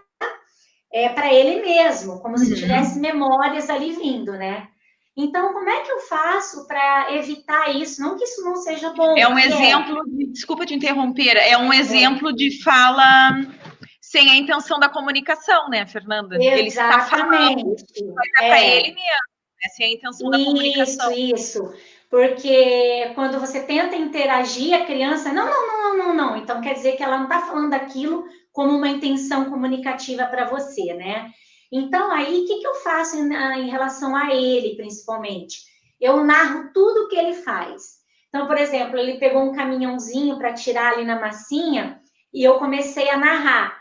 para ele mesmo, como se tivesse memórias ali vindo, né? Então, como é que eu faço para evitar isso? Não que isso não seja bom. É um exemplo, desculpa te interromper, é um exemplo de fala sem a intenção da comunicação, né, Fernanda? Exatamente. Ele está falando, mas é para ele mesmo, né, sem a intenção da comunicação. Isso. Porque quando você tenta interagir, a criança, não. Então, quer dizer que ela não está falando aquilo como uma intenção comunicativa para você, né? Então, aí, o que eu faço em relação a ele, principalmente? Eu narro tudo o que ele faz. Então, por exemplo, ele pegou um caminhãozinho para tirar ali na massinha e eu comecei a narrar.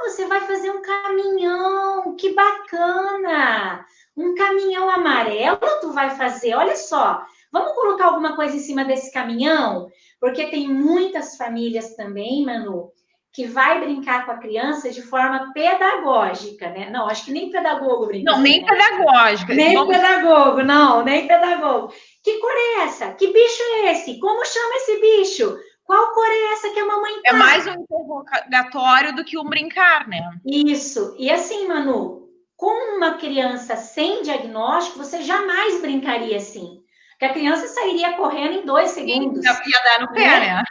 Você vai fazer um caminhão, que bacana! Um caminhão amarelo tu vai fazer, olha só. Vamos colocar alguma coisa em cima desse caminhão? Porque tem muitas famílias também, Manu, que vai brincar com a criança de forma pedagógica, né? Não, acho que nem pedagogo brinca. Não, nem pedagógica. Nem pedagogo, não, nem pedagogo. Que cor é essa? Que bicho é esse? Como chama esse bicho? Qual cor é essa que a mamãe tá? É mais um interrogatório do que um brincar, né? Isso. E assim, Manu, com uma criança sem diagnóstico, você jamais brincaria assim. Porque a criança sairia correndo em 2 segundos. Sim, ia dar no pé, né?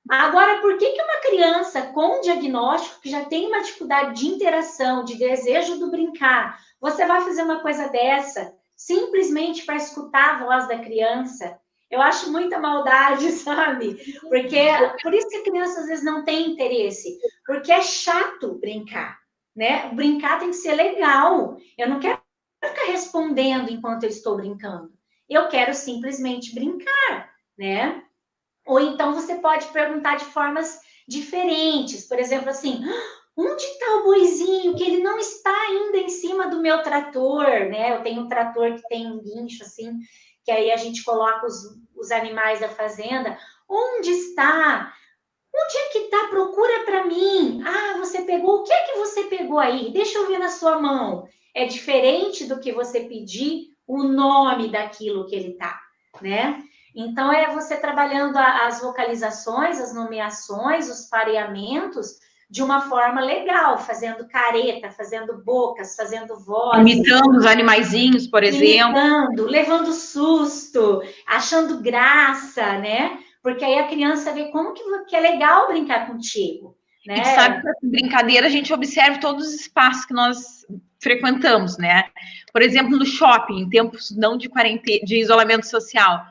Agora, por que uma criança com diagnóstico, que já tem uma dificuldade de interação, de desejo do brincar, você vai fazer uma coisa dessa simplesmente para escutar a voz da criança? Eu acho muita maldade, sabe? Porque por isso que a criança às vezes não tem interesse, porque é chato brincar, né? Brincar tem que ser legal. Eu não quero ficar respondendo enquanto eu estou brincando. Eu quero simplesmente brincar, né? Ou então você pode perguntar de formas diferentes. Por exemplo, assim, onde está o boizinho que ele não está ainda em cima do meu trator, né? Eu tenho um trator que tem um guincho assim, que aí a gente coloca os animais da fazenda. Onde está? Onde é que está? Procura para mim. Você pegou. O que é que você pegou aí? Deixa eu ver na sua mão. É diferente do que você pedir o nome daquilo que ele tá, né? Então, é você trabalhando as vocalizações, as nomeações, os pareamentos de uma forma legal, fazendo careta, fazendo bocas, fazendo vozes. Imitando os animaizinhos, por exemplo. Imitando, levando susto, achando graça, né? Porque aí a criança vê como que é legal brincar contigo, né? E tu sabe que essa brincadeira a gente observa todos os espaços que nós frequentamos, né? Por exemplo, no shopping, em tempos não de quarentena, de isolamento social.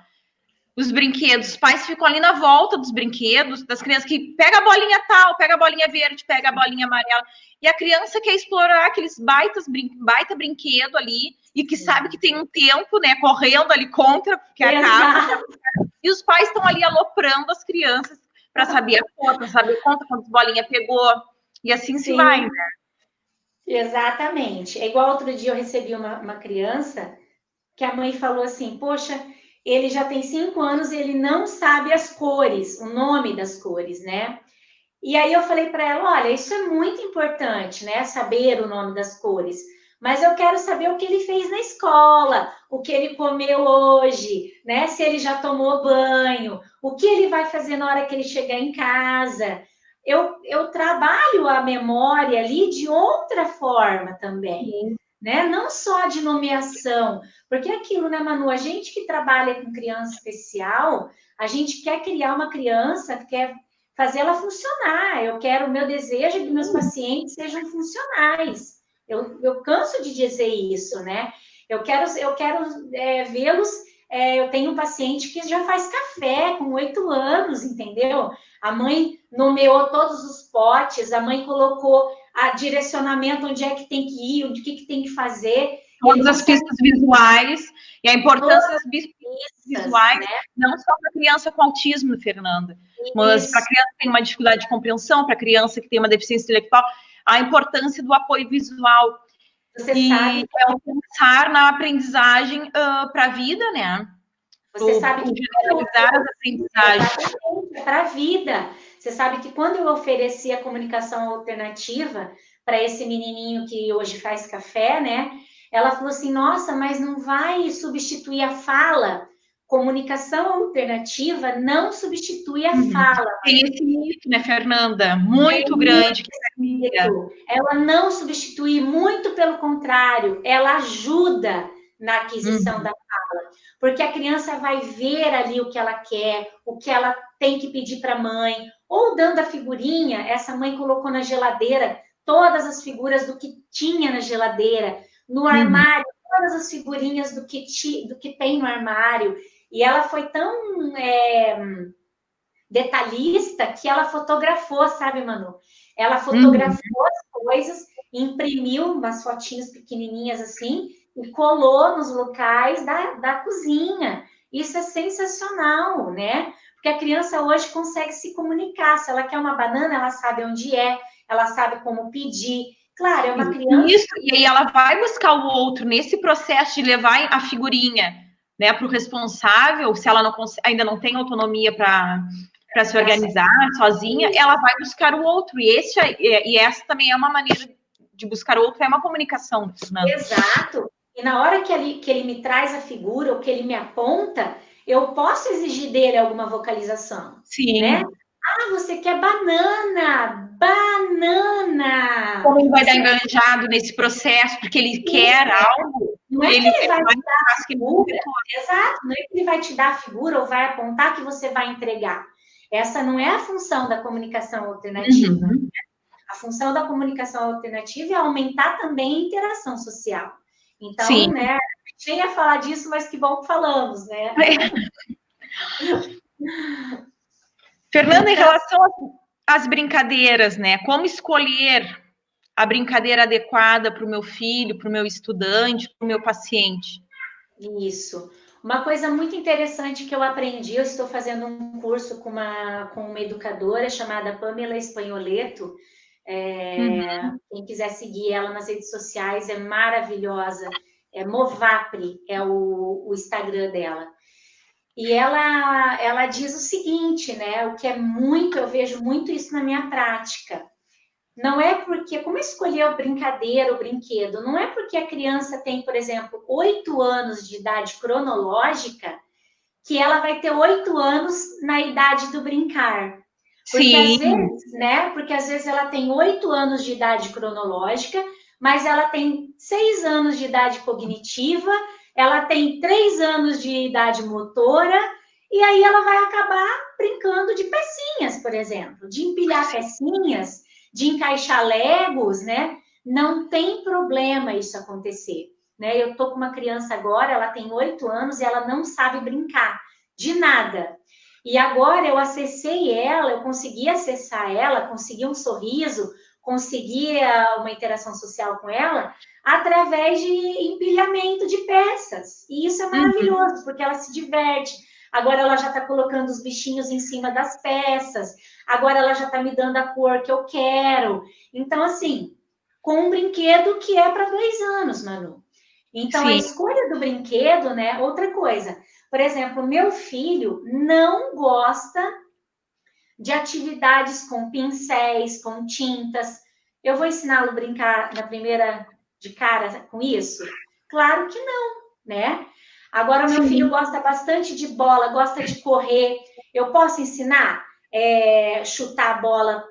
Os brinquedos, os pais ficam ali na volta dos brinquedos, das crianças que pega a bolinha tal, pega a bolinha verde, pega a bolinha amarela, e a criança quer explorar aqueles baita brinquedo ali, e que sabe que tem um tempo, né, correndo ali contra, que acaba, e os pais estão ali aloprando as crianças para saber a conta, para saber quantas bolinhas pegou, e assim se vai, né? Exatamente. É igual outro dia eu recebi uma criança que a mãe falou assim, poxa, ele já tem 5 anos e ele não sabe as cores, o nome das cores, né? E aí eu falei para ela, olha, isso é muito importante, né? Saber o nome das cores. Mas eu quero saber o que ele fez na escola, o que ele comeu hoje, né? Se ele já tomou banho, o que ele vai fazer na hora que ele chegar em casa. Eu trabalho a memória ali de outra forma também, né? Não só de nomeação, porque é aquilo, né, Manu? A gente que trabalha com criança especial, a gente quer criar uma criança, quer fazer ela funcionar. Eu quero, o meu desejo é que meus pacientes sejam funcionais. Eu canso de dizer isso, né? Eu quero vê-los. Eu tenho um paciente que já faz café com 8 anos, entendeu? A mãe nomeou todos os potes, a mãe colocou a direcionamento, onde é que tem que ir, o que tem que fazer. Todas as pistas visuais e a importância das pistas visuais, né? Não só para criança com autismo, Fernanda, mas para criança que tem uma dificuldade de compreensão, para criança que tem uma deficiência intelectual, a importância do apoio visual. Você sabe é o pensar na aprendizagem para a vida, né? Você sabe que generalizar as aprendizagens para a vida. Você sabe que quando eu ofereci a comunicação alternativa para esse menininho que hoje faz café, né? Ela falou assim: nossa, mas não vai substituir a fala. Comunicação alternativa não substitui a fala. Tem esse mito, né, Fernanda? Muito grande. Ela não substitui, muito pelo contrário, ela ajuda na aquisição da fala. Porque a criança vai ver ali o que ela quer, o que ela tem que pedir para a mãe, ou dando a figurinha, essa mãe colocou na geladeira todas as figuras do que tinha na geladeira, no armário, todas as figurinhas do que tem no armário. E ela foi tão detalhista que ela fotografou, sabe, Manu? Ela fotografou as coisas, imprimiu umas fotinhas pequenininhas assim e colou nos locais da cozinha. Isso é sensacional, né? Porque a criança hoje consegue se comunicar. Se ela quer uma banana, ela sabe onde é, ela sabe como pedir. Claro, é uma criança... Isso, e aí ela vai buscar o outro nesse processo de levar a figurinha, né, para o responsável, se ela ainda não tem autonomia para se organizar sozinha, ela vai buscar o outro. E essa também é uma maneira de buscar o outro, é uma comunicação. Né? Exato. E na hora que ele me traz a figura, ou que ele me aponta, eu posso exigir dele alguma vocalização. Sim. Né? Ah, você quer banana! Banana! Como ele vai dar enganjado nesse processo, porque ele quer algo. Não é que ele vai te dar a figura. Exato, não é que ele vai te dar a figura ou vai apontar que você vai entregar. Essa não é a função da comunicação alternativa. A função da comunicação alternativa é aumentar também a interação social. Então, sim, né, a gente nem ia falar disso, mas que bom que falamos, né? Fernanda, em relação às brincadeiras, né? Como escolher a brincadeira adequada para o meu filho, para o meu estudante, para o meu paciente? Isso. Uma coisa muito interessante que eu aprendi, eu estou fazendo um curso com uma educadora chamada Pamela Espanholeto. Quem quiser seguir ela nas redes sociais, é maravilhosa. Movapre é o Instagram dela. E ela diz o seguinte, né? O que é muito, eu vejo muito isso na minha prática. Não é porque, como escolher a brincadeira, o brinquedo, não é porque a criança tem, por exemplo, 8 anos de idade cronológica que ela vai ter 8 anos na idade do brincar. Porque Sim. às vezes, né? Porque às vezes ela tem 8 anos de idade cronológica, mas ela tem 6 anos de idade cognitiva, ela tem 3 anos de idade motora, e aí ela vai acabar brincando de pecinhas, por exemplo, de empilhar pecinhas, de encaixar legos, né? Não tem problema isso acontecer, né? Eu tô com uma criança agora, ela tem 8 anos e ela não sabe brincar de nada. E agora eu acessei ela, eu consegui acessar ela, consegui um sorriso, consegui uma interação social com ela através de empilhamento de peças. E isso é maravilhoso, porque ela se diverte. Agora ela já está colocando os bichinhos em cima das peças. Agora ela já está me dando a cor que eu quero. Então, assim, com um brinquedo que é para 2 anos, Manu. Então, Sim. a escolha do brinquedo, né? Outra coisa. Por exemplo, meu filho não gosta de atividades com pincéis, com tintas. Eu vou ensiná-lo a brincar na primeira de cara com isso? Claro que não, né? Agora, meu filho gosta bastante de bola, gosta de correr. Eu posso ensinar? Chutar a bola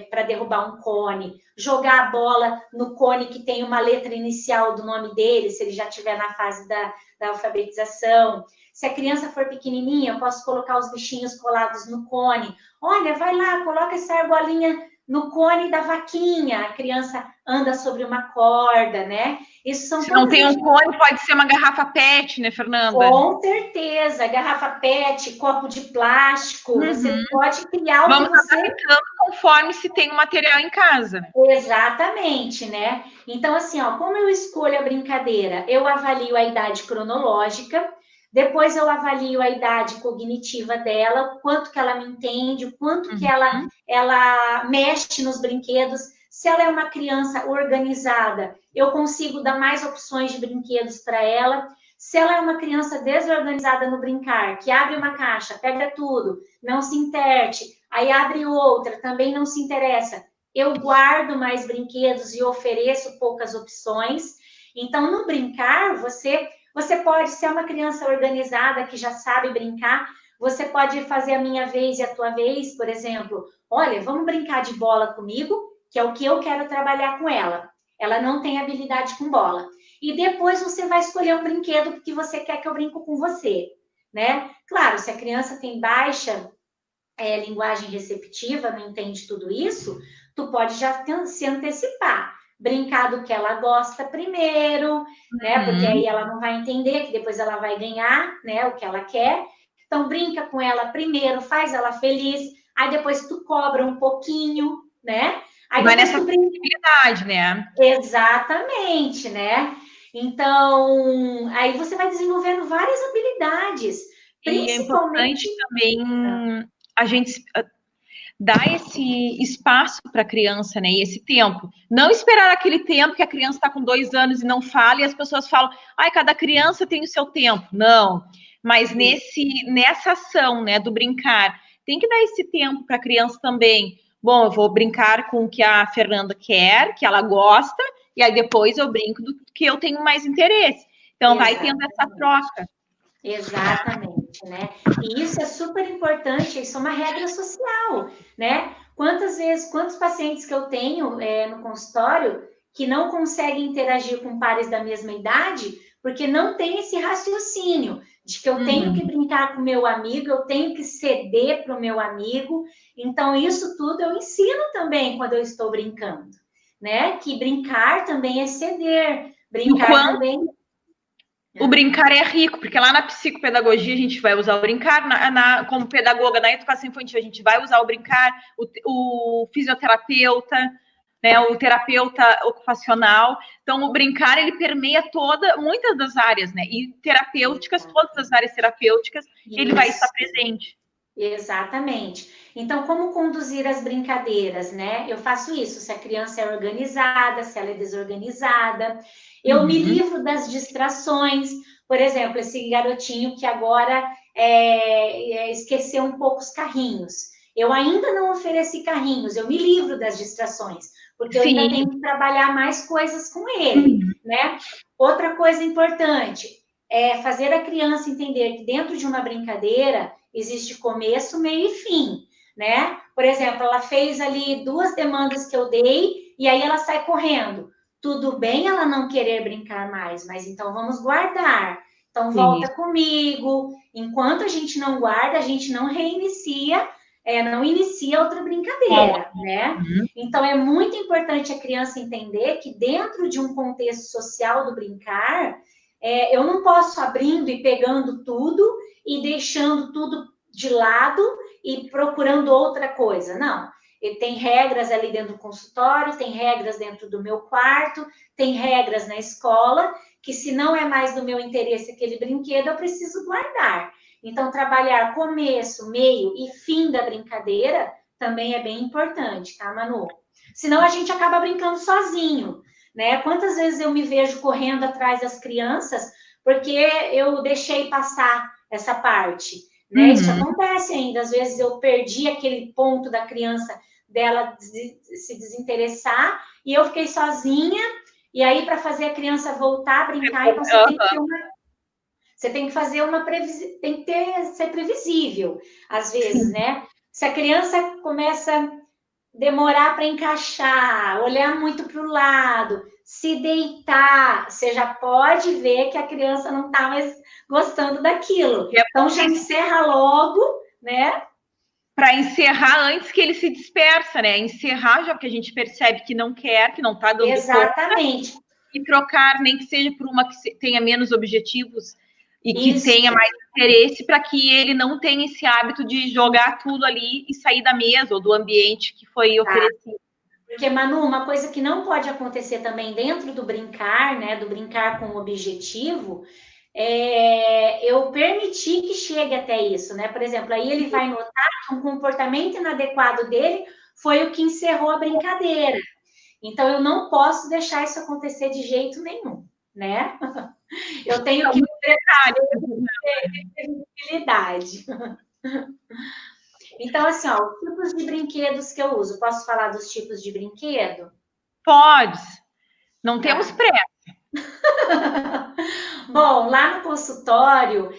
para derrubar um cone, jogar a bola no cone que tem uma letra inicial do nome dele, se ele já estiver na fase da alfabetização. Se a criança for pequenininha, eu posso colocar os bichinhos colados no cone. Olha, vai lá, coloca essa argolinha no cone da vaquinha. A criança anda sobre uma corda, né? Isso são Se não tem um cone, pode ser uma garrafa PET, né, Fernanda? Com certeza. Garrafa PET, copo de plástico. Você pode criar o Vamos que você... adaptando conforme se tem o material em casa. Exatamente, né? Então, assim, ó, como eu escolho a brincadeira? Eu avalio a idade cronológica, depois eu avalio a idade cognitiva dela, quanto que ela me entende, o quanto que ela mexe nos brinquedos. Se ela é uma criança organizada, eu consigo dar mais opções de brinquedos para ela. Se ela é uma criança desorganizada no brincar, que abre uma caixa, pega tudo, não se interte, aí abre outra, também não se interessa, eu guardo mais brinquedos e ofereço poucas opções. Então, no brincar, você pode ser uma criança organizada que já sabe brincar, você pode fazer a minha vez e a tua vez, por exemplo. Olha, vamos brincar de bola comigo, que é o que eu quero trabalhar com ela. Ela não tem habilidade com bola. E depois você vai escolher um brinquedo que você quer que eu brinco com você, né? Claro, se a criança tem baixa linguagem receptiva, não entende tudo isso, tu pode já se antecipar. Brincar do que ela gosta primeiro, né? Porque aí ela não vai entender que depois ela vai ganhar, né? O que ela quer. Então, brinca com ela primeiro, faz ela feliz, aí depois tu cobra um pouquinho, né? Aí vai depois nessa tu brinca. possibilidade, né? Exatamente, né? Então, aí você vai desenvolvendo várias habilidades, E é principalmente... importante também a gente dar esse espaço para a criança, né? E esse tempo. Não esperar aquele tempo que a criança está com 2 anos e não fala, e as pessoas falam, ai, cada criança tem o seu tempo. Não. Mas nessa ação, né, do brincar, tem que dar esse tempo para a criança também. Bom, eu vou brincar com o que a Fernanda quer, que ela gosta, e aí depois eu brinco do que eu tenho mais interesse. Então, vai tendo essa troca. Exatamente, né? E isso é super importante, isso é uma regra social, né? Quantos pacientes que eu tenho no consultório que não conseguem interagir com pares da mesma idade porque não tem esse raciocínio de que eu tenho que brincar com o meu amigo, eu tenho que ceder para o meu amigo. Então, isso tudo eu ensino também quando eu estou brincando, né? Que brincar também é ceder, brincar também... O brincar é rico, porque lá na psicopedagogia a gente vai usar o brincar, como pedagoga na educação infantil a gente vai usar o brincar, o fisioterapeuta, né, o terapeuta ocupacional. Então, o brincar, ele permeia muitas das áreas, né? E terapêuticas, todas as áreas terapêuticas, ele vai estar presente. Exatamente. Então, como conduzir as brincadeiras, né? Eu faço isso, se a criança é organizada, se ela é desorganizada. Eu me livro das distrações. Por exemplo, esse garotinho que agora esqueceu um pouco os carrinhos. Eu ainda não ofereci carrinhos, eu me livro das distrações, porque eu ainda tenho que trabalhar mais coisas com ele, né? Outra coisa importante, é fazer a criança entender que dentro de uma brincadeira existe começo, meio e fim, né? Por exemplo, ela fez ali 2 demandas que eu dei e aí ela sai correndo. Tudo bem ela não querer brincar mais, mas então vamos guardar. Então volta Isso. comigo. Enquanto a gente não guarda, a gente não reinicia, não inicia outra brincadeira, né? Uhum. Então é muito importante a criança entender que dentro de um contexto social do brincar, eu não posso abrindo e pegando tudo e deixando tudo de lado e procurando outra coisa. Não. Ele tem regras ali dentro do consultório, tem regras dentro do meu quarto, tem regras na escola, que se não é mais do meu interesse aquele brinquedo, eu preciso guardar. Então, trabalhar começo, meio e fim da brincadeira também é bem importante, tá, Manu? Senão a gente acaba brincando sozinho, né? Quantas vezes eu me vejo correndo atrás das crianças porque eu deixei passar essa parte, né? Isso Uhum. acontece ainda. Às vezes eu perdi aquele ponto da criança dela se desinteressar e eu fiquei sozinha. E aí, para fazer a criança voltar a brincar, então você tem que ter uma. Você tem que fazer uma tem que ser previsível, às vezes, Sim. né? Se a criança começa demorar para encaixar, olhar muito para o lado, se deitar, você já pode ver que a criança não está mais gostando daquilo. Então já encerra logo, né? Para encerrar antes que ele se dispersa, né? Encerrar já porque a gente percebe que não quer, que não está dando conta, Exatamente. e trocar, nem que seja por uma que tenha menos objetivos e que Isso. tenha mais interesse, para que ele não tenha esse hábito de jogar tudo ali e sair da mesa ou do ambiente que foi oferecido. Porque, Manu, uma coisa que não pode acontecer também dentro do brincar, né? Do brincar com objetivo, eu permitir que chegue até isso, né? Por exemplo, aí ele vai notar que um comportamento inadequado dele foi o que encerrou a brincadeira. Então, eu não posso deixar isso acontecer de jeito nenhum, né? Eu tenho que ter visibilidade. Então, assim, ó, os tipos de brinquedos que eu uso. Posso falar dos tipos de brinquedo? Pode. Não temos Tá. pressa. Bom, lá no consultório,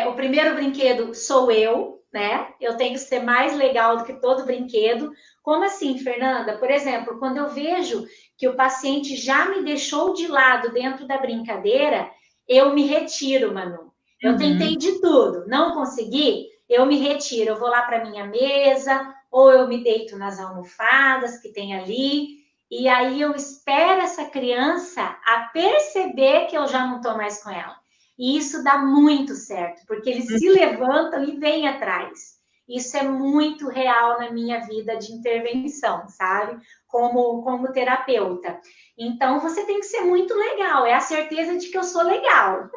o primeiro brinquedo sou eu, né? Eu tenho que ser mais legal do que todo brinquedo. Como assim, Fernanda? Por exemplo, quando eu vejo que o paciente já me deixou de lado dentro da brincadeira, eu me retiro, Manu. Eu tentei Uhum. de tudo, não consegui, eu me retiro. Eu vou lá para minha mesa, ou eu me deito nas almofadas que tem ali. E aí eu espero essa criança a perceber que eu já não estou mais com ela. E isso dá muito certo, porque eles se levantam e vêm atrás. Isso é muito real na minha vida de intervenção, sabe? Como terapeuta. Então você tem que ser muito legal, é a certeza de que eu sou legal.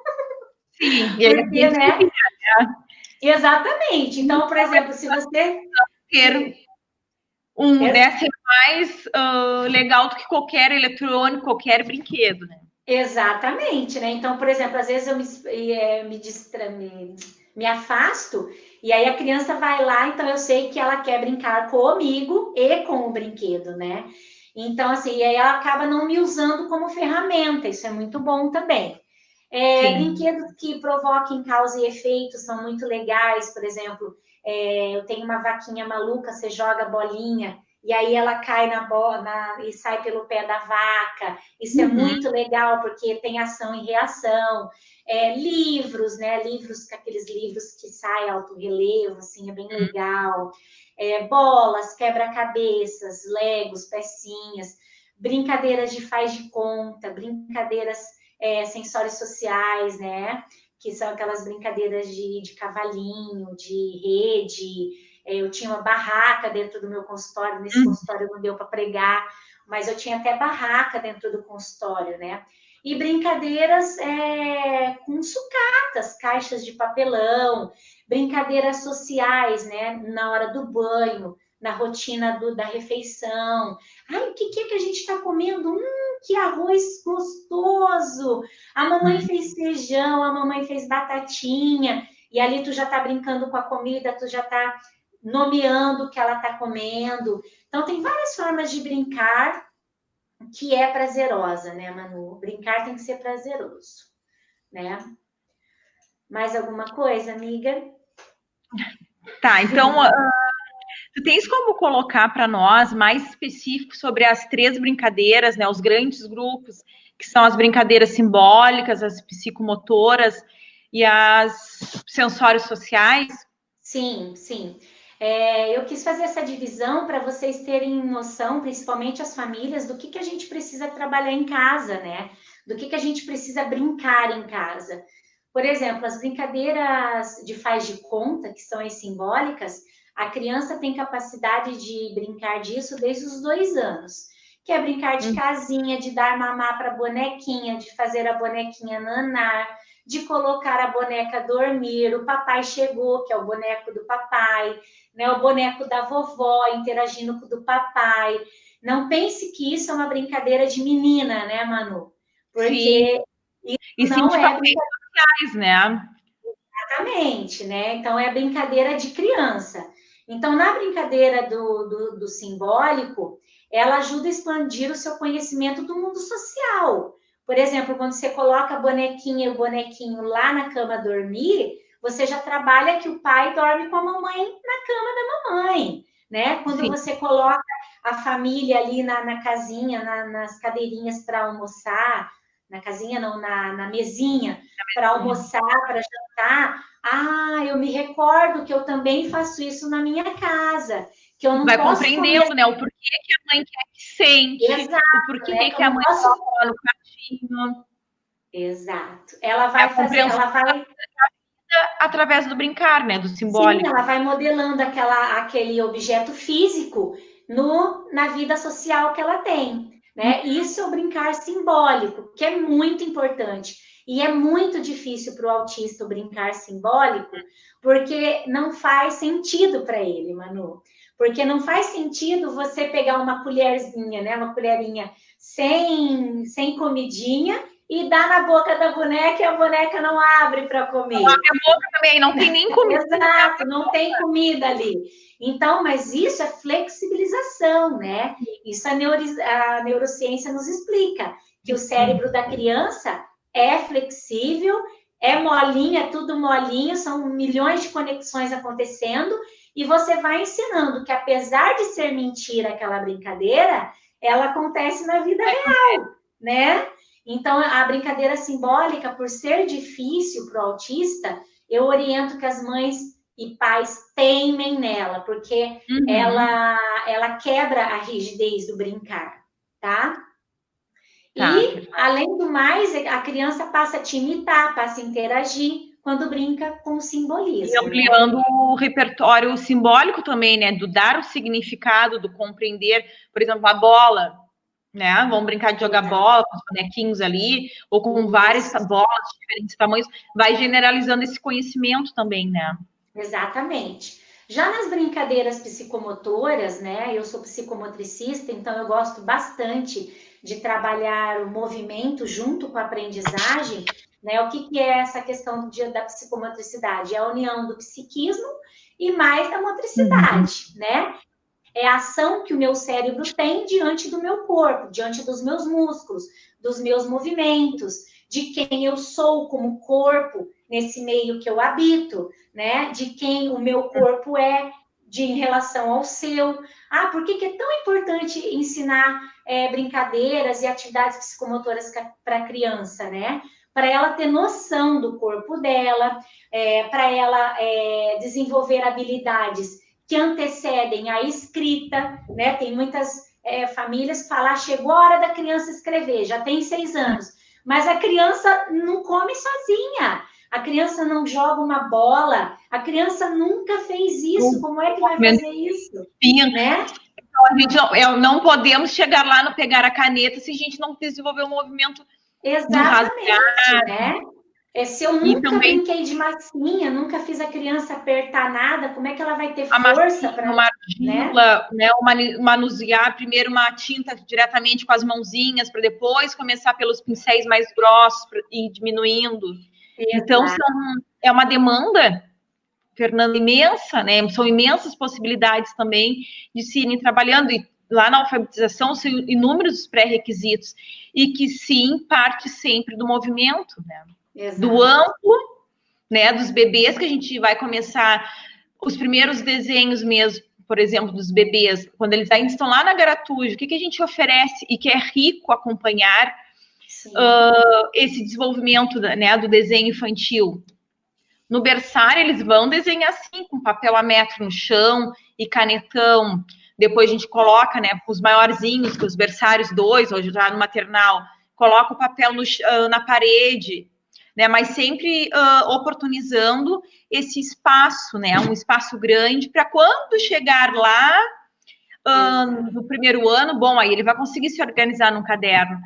Sim, e aí a Porque, gente né? Exatamente. Então, por exemplo, se você. ter né, ser mais legal do que qualquer eletrônico, qualquer brinquedo, né? Exatamente, né? Então, por exemplo, às vezes eu me afasto e aí a criança vai lá, então eu sei que ela quer brincar comigo e com o brinquedo, né? Então, assim, e aí ela acaba não me usando como ferramenta, isso é muito bom também. Sim. Brinquedos que provoquem causa e efeito são muito legais, por exemplo, eu tenho uma vaquinha maluca, você joga bolinha e aí ela cai na bola e sai pelo pé da vaca. Isso é Uhum. muito legal, porque tem ação e reação. Livros, né? Livros, aqueles livros que saem alto relevo, assim, é bem legal. Bolas, quebra-cabeças, legos, pecinhas, brincadeiras de faz de conta, brincadeiras sensórios sociais, né? Que são aquelas brincadeiras de cavalinho, de rede. Eu tinha uma barraca dentro do meu consultório, nesse consultório não deu para pregar, mas eu tinha até barraca dentro do consultório, né? E brincadeiras com sucatas, caixas de papelão, brincadeiras sociais, né? Na hora do banho, na rotina da refeição. Ai, o que é que a gente está comendo? Que arroz gostoso! A mamãe fez feijão, a mamãe fez batatinha, e ali tu já tá brincando com a comida, tu já tá nomeando o que ela tá comendo. Então, tem várias formas de brincar que é prazerosa, né, Manu? Brincar tem que ser prazeroso, né? Mais alguma coisa, amiga? Tá, então, tu tens como colocar para nós mais específico sobre as 3 brincadeiras, né? Os grandes grupos, que são as brincadeiras simbólicas, as psicomotoras e as sensórios sociais? Sim, sim. Eu quis fazer essa divisão para vocês terem noção, principalmente as famílias, do que a gente precisa trabalhar em casa, né? Do que a gente precisa brincar em casa. Por exemplo, as brincadeiras de faz de conta, que são as simbólicas, a criança tem capacidade de brincar disso desde os 2 anos. Que é brincar de casinha, de dar mamar para a bonequinha, de fazer a bonequinha nanar, de colocar a boneca a dormir, o papai chegou, que é o boneco do papai, né? O boneco da vovó interagindo com o do papai. Não pense que isso é uma brincadeira de menina, né, Manu? Porque sim. isso Sim, não de é papéis sociais, né? exatamente, né? Então é brincadeira de criança. Então, na brincadeira do simbólico, ela ajuda a expandir o seu conhecimento do mundo social. Por exemplo, quando você coloca a bonequinha e o bonequinho lá na cama dormir, você já trabalha que o pai dorme com a mamãe na cama da mamãe, né? Quando Sim. você coloca a família ali na casinha, nas cadeirinhas para almoçar, na casinha não, na mesinha, para almoçar, para jantar. Ah, eu me recordo que eu também faço isso na minha casa, que eu não Vai posso comer. compreendendo, né? O porquê que a mãe quer que sente, Exato, o porquê né? Que eu que a não mãe posso. coloca lá no pratinho. Exato. Ela É vai a fazer, compreensão ela vai. através do brincar, né? Do Sim, simbólico. ela vai modelando aquele objeto físico na vida social que ela tem, né? Isso é o brincar simbólico, que é muito importante. E é muito difícil para o autista o brincar simbólico, porque não faz sentido para ele, Manu. Porque não faz sentido você pegar uma colherzinha, né? Uma colherinha sem comidinha e dar na boca da boneca e a boneca não abre para comer. A boca também, não tem nem comida. Exato, não tem comida ali. Então, mas isso é flexibilização, né? Isso a neurociência nos explica, que o cérebro da criança é flexível, é molinho, é tudo molinho, são milhões de conexões acontecendo, e você vai ensinando que apesar de ser mentira aquela brincadeira, ela acontece na vida real, né? Então, a brincadeira simbólica, por ser difícil para o autista, eu oriento que as mães e pais teimem nela, porque ela quebra a rigidez do brincar, tá? Tá, E, além do mais, a criança passa a te imitar, passa a interagir quando brinca com o e simbolismo, né? ampliando o repertório simbólico também, né? Do dar o significado, do compreender, por exemplo, a bola, né? Vamos brincar de jogar bola com os bonequinhos ali, ou com várias bolas de diferentes tamanhos, vai generalizando esse conhecimento também, né? Exatamente. Já nas brincadeiras psicomotoras, né? Eu sou psicomotricista, então eu gosto bastante de trabalhar o movimento junto com a aprendizagem, né? O que é essa questão da psicomotricidade? É a união do psiquismo e mais da motricidade, né? É a ação que o meu cérebro tem diante do meu corpo, diante dos meus músculos, dos meus movimentos, de quem eu sou como corpo nesse meio que eu habito, né? De quem o meu corpo é em relação ao seu. Ah, por que é tão importante ensinar brincadeiras e atividades psicomotoras para a criança, né? Para ela ter noção do corpo dela, para ela desenvolver habilidades que antecedem a escrita, né? Tem muitas famílias que falam, chegou a hora da criança escrever, já tem 6 anos, mas a criança não come sozinha, a criança não joga uma bola, a criança nunca fez isso, como é que vai fazer isso? Né? Então, a gente não podemos chegar lá no pegar a caneta se a gente não desenvolver o movimento do rasgar, né? Se eu nunca brinquei de massinha, nunca fiz a criança apertar nada, como é que ela vai ter força para... Uma argila, né? Manusear primeiro uma tinta diretamente com as mãozinhas, para depois começar pelos pincéis mais grossos e diminuindo. Exato. Então, é uma demanda, Fernanda, imensa, né? São imensas possibilidades também de se irem trabalhando. E lá na alfabetização são inúmeros pré-requisitos. E que, sim, parte sempre do movimento, né? Exato. Do amplo né, dos bebês, que a gente vai começar os primeiros desenhos mesmo, por exemplo, dos bebês, quando eles ainda estão lá na garatuja, o que a gente oferece e que é rico acompanhar esse desenvolvimento, né, do desenho infantil. No berçário, eles vão desenhar assim, com papel a metro no chão e canetão. Depois a gente coloca, né, os maiorzinhos, os berçários 2, hoje já no maternal, coloca o papel na parede, né, mas sempre oportunizando esse espaço, né, um espaço grande, para quando chegar lá no primeiro ano, bom, aí ele vai conseguir se organizar num caderno.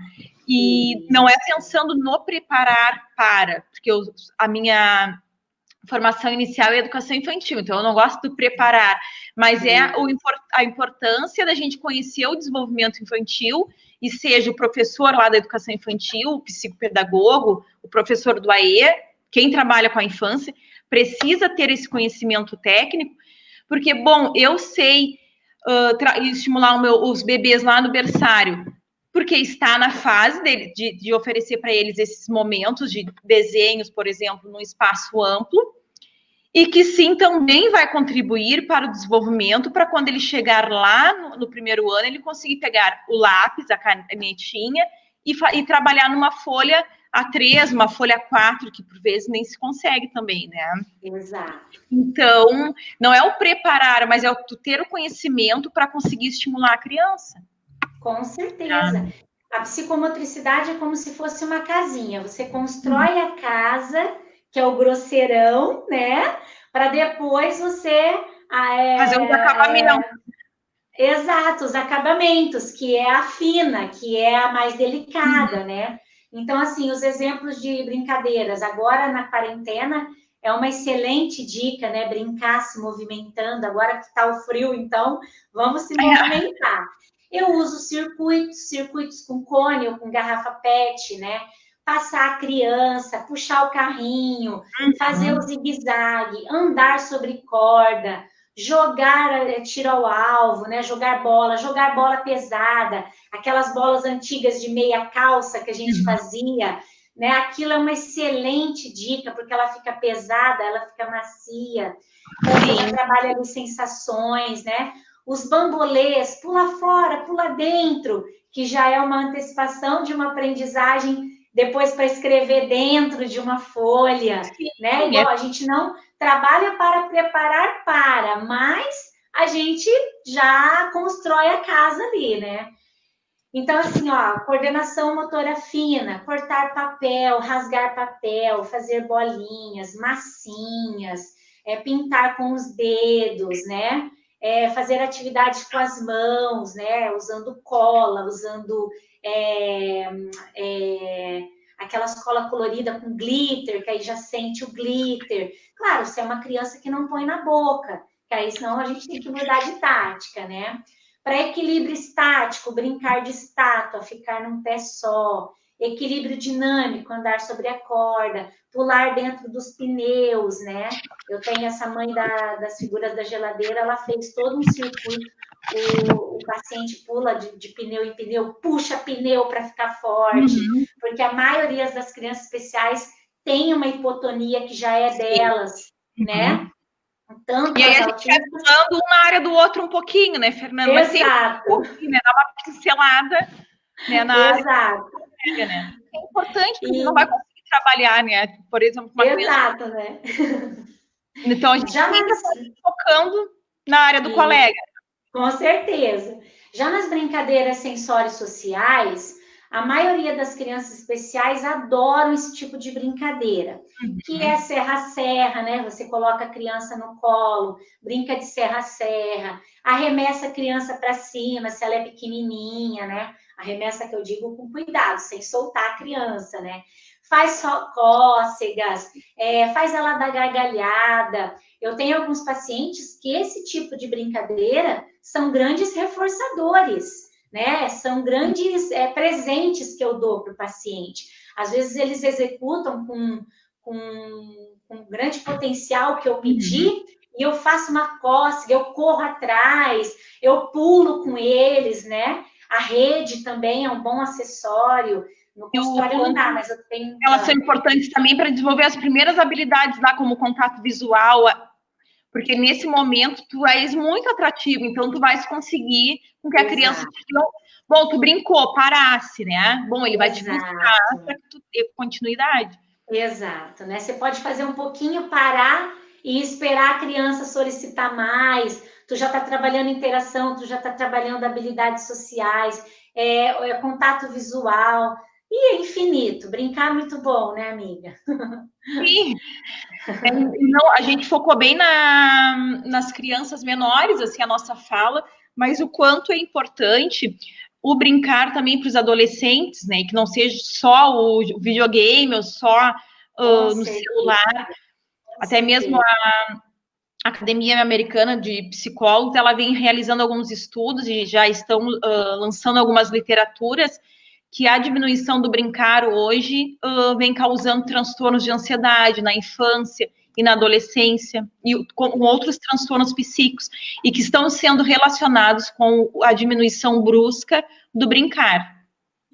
E não é pensando no preparar para, porque a minha formação inicial é educação infantil, então eu não gosto do preparar, mas é a importância da gente conhecer o desenvolvimento infantil, e seja o professor lá da educação infantil, o psicopedagogo, o professor do AE, quem trabalha com a infância, precisa ter esse conhecimento técnico, porque, bom, eu sei estimular os bebês lá no berçário, porque está na fase de oferecer para eles esses momentos de desenhos, por exemplo, num espaço amplo, e que sim, também vai contribuir para o desenvolvimento, para quando ele chegar lá no primeiro ano, ele conseguir pegar o lápis, a canetinha, e trabalhar numa folha A3, uma folha A4, que por vezes nem se consegue também, né? Exato. Então, não é o preparar, mas é o ter o conhecimento para conseguir estimular a criança. Com certeza. A psicomotricidade é como se fosse uma casinha. Você constrói a casa, que é o grosseirão, né? Para depois você fazer os acabamentos. Exato, os acabamentos, que é a fina, que é a mais delicada, né? Então, assim, os exemplos de brincadeiras, agora na quarentena, é uma excelente dica, né? Brincar se movimentando, agora que está o frio, então, vamos se movimentar. Eu uso circuitos com cone ou com garrafa PET, né? Passar a criança, puxar o carrinho, fazer o zigue-zague, andar sobre corda, jogar tiro ao alvo, né? Jogar bola pesada, aquelas bolas antigas de meia calça que a gente fazia, né? Aquilo é uma excelente dica, porque ela fica pesada, ela fica macia. Então, você já trabalha ali sensações, né? Os bambolês, pula fora, pula dentro, que já é uma antecipação de uma aprendizagem depois para escrever dentro de uma folha, né? Igual a gente não trabalha para preparar para, mas a gente já constrói a casa ali, né? Então, assim, ó, coordenação motora fina, cortar papel, rasgar papel, fazer bolinhas, massinhas, pintar com os dedos, né? Fazer atividades com as mãos, né? Usando cola, usando aquelas cola colorida com glitter, que aí já sente o glitter. Claro, se é uma criança que não põe na boca, que aí senão a gente tem que mudar de tática, né? Para equilíbrio estático, brincar de estátua, ficar num pé só. Equilíbrio dinâmico, andar sobre a corda, pular dentro dos pneus, né? Eu tenho essa mãe das figuras da geladeira, ela fez todo um circuito. O paciente pula de pneu em pneu, puxa pneu para ficar forte, porque a maioria das crianças especiais tem uma hipotonia que já é delas, né? Tanto e aí a gente vai pulando um na área do outro um pouquinho, né, Fernanda? Exato. Mas sempre um pouquinho, né? Dá uma pincelada, né, na Exato. área, né? É importante, porque não vai conseguir trabalhar, né? Por exemplo, uma Exato, criança... né? Então, a gente fica focando na área do colega. Com certeza. Já nas brincadeiras sensórias sociais, a maioria das crianças especiais adoram esse tipo de brincadeira, que é serra-serra, né? Você coloca a criança no colo, brinca de serra-serra, arremessa a criança para cima, se ela é pequenininha, né? Arremessa que eu digo com cuidado, sem soltar a criança, né? Faz só cócegas, faz ela dar gargalhada. Eu tenho alguns pacientes que esse tipo de brincadeira são grandes reforçadores, né? São grandes presentes que eu dou para o paciente. Às vezes eles executam com grande potencial que eu pedi, e eu faço uma cócega, eu corro atrás, eu pulo com eles, né? A rede também é um bom acessório. No consultório não dá, mas eu tenho... Elas são importantes também para desenvolver as primeiras habilidades lá, como contato visual, porque nesse momento tu és muito atrativo, então tu vais conseguir com que a criança bom, tu brincou, parasse, né? Bom, ele vai te buscar para que tu dê continuidade. Exato, né? Você pode fazer um pouquinho, parar e esperar a criança solicitar mais. Tu já está trabalhando interação, tu já está trabalhando habilidades sociais, contato visual, e é infinito. Brincar é muito bom, né, amiga? Sim. Não, a gente focou bem nas crianças menores, assim, a nossa fala, mas o quanto é importante o brincar também para os adolescentes, né? Que não seja só o videogame ou só no celular. Até mesmo a Academia Americana de Psicólogos, ela vem realizando alguns estudos e já estão lançando algumas literaturas que a diminuição do brincar hoje vem causando transtornos de ansiedade na infância e na adolescência, e com outros transtornos psíquicos, e que estão sendo relacionados com a diminuição brusca do brincar.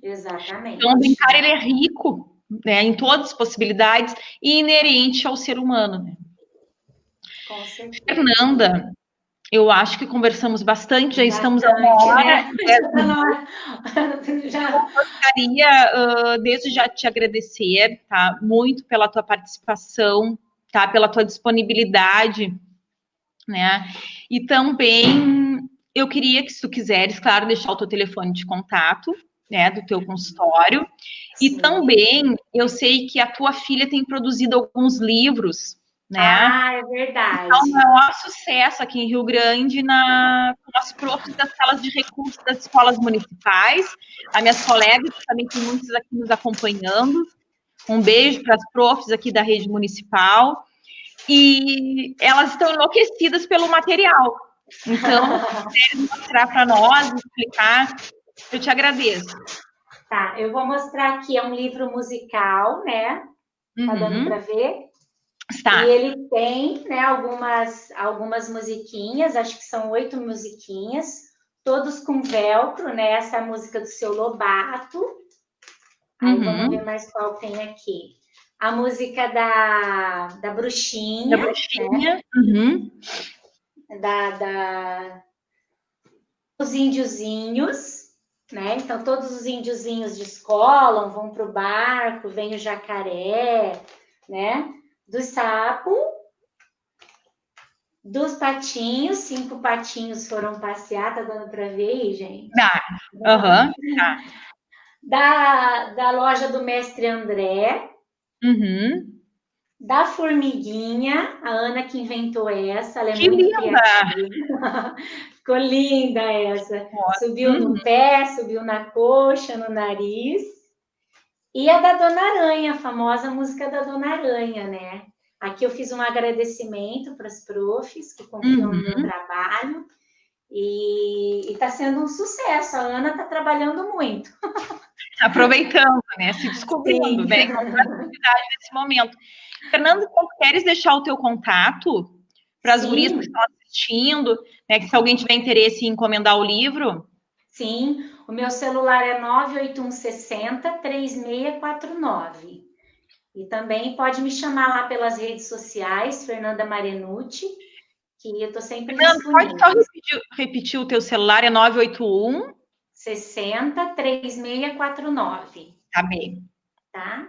Exatamente. Então, o brincar, ele é rico, né, em todas as possibilidades e inerente ao ser humano, né? Com certeza. Fernanda, eu acho que conversamos bastante, já estamos a uma hora. Né? Eu gostaria, desde já, te agradecer, tá? Muito pela tua participação, tá? Pela tua disponibilidade, né? E também eu queria que, se tu quiseres, claro, deixar o teu telefone de contato, né? Do teu consultório. E também, eu sei que a tua filha tem produzido alguns livros, né? Ah, é verdade. Então, o maior sucesso aqui em Rio Grande com as profs das salas de recursos das escolas municipais. As minhas colegas, também tem muitos aqui nos acompanhando. Um beijo para as profs aqui da rede municipal. E elas estão enlouquecidas pelo material. Então, se quiserem mostrar para nós, explicar, eu te agradeço. Tá, eu vou mostrar aqui, é um livro musical, né? Tá dando para ver? Está. E ele tem, né, algumas musiquinhas, acho que são 8 musiquinhas, todos com velcro, né? Essa é a música do Seu Lobato. Aí vamos ver mais qual tem aqui. A música da Bruxinha. Da Bruxinha. Né? Os índiozinhos, né? Então, todos os índiozinhos descolam, vão para o barco, vem o jacaré, né? Do sapo, dos patinhos, 5 patinhos foram passear, tá dando para ver aí, gente? Tá. Da loja do Mestre André, da formiguinha, a Ana que inventou essa, ela é muito criativa. Ficou linda essa. Subiu no pé, subiu na coxa, no nariz. E a da Dona Aranha, a famosa música da Dona Aranha, né? Aqui eu fiz um agradecimento para as profs que confiam no meu trabalho. E está sendo um sucesso. A Ana está trabalhando muito. Aproveitando, né? Se descobrindo, né? Com facilidade nesse momento. Fernanda, queres deixar o teu contato para as gurias que estão assistindo, né? Que se alguém tiver interesse em encomendar o livro? Sim, o meu celular é 98160-3649. E também pode me chamar lá pelas redes sociais, Fernanda Marianucci, que eu estou sempre disponível. Pode só repetir o teu celular, é 981... 60-3649. Tá bem. Tá?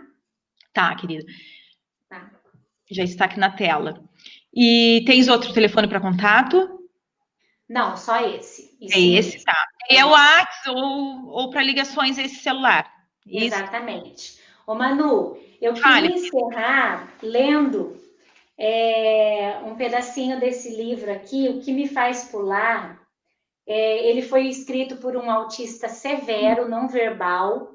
Tá, querida. Tá. Já está aqui na tela. E tens outro telefone para contato? Não, só esse. É esse, tá. É o WhatsApp ou para ligações a esse celular. Exatamente. Ô, Manu, eu queria encerrar lendo um pedacinho desse livro aqui, O que me faz pular. Ele foi escrito por um autista severo, não verbal.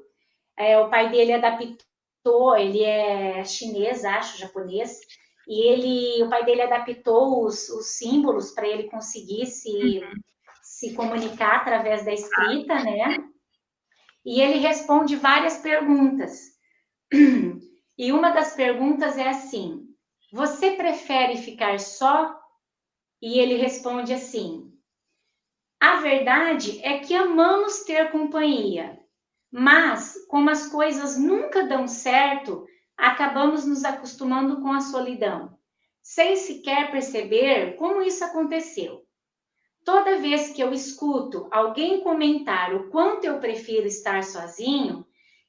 O pai dele adaptou, ele é chinês, acho, japonês, e o pai dele adaptou os símbolos para ele conseguir se comunicar através da escrita, né? E ele responde várias perguntas. E uma das perguntas é assim: você prefere ficar só? E ele responde assim: A verdade é que amamos ter companhia, mas como as coisas nunca dão certo, acabamos nos acostumando com a solidão, sem sequer perceber como isso aconteceu. Toda vez que eu escuto alguém comentar o quanto eu prefiro estar sozinho,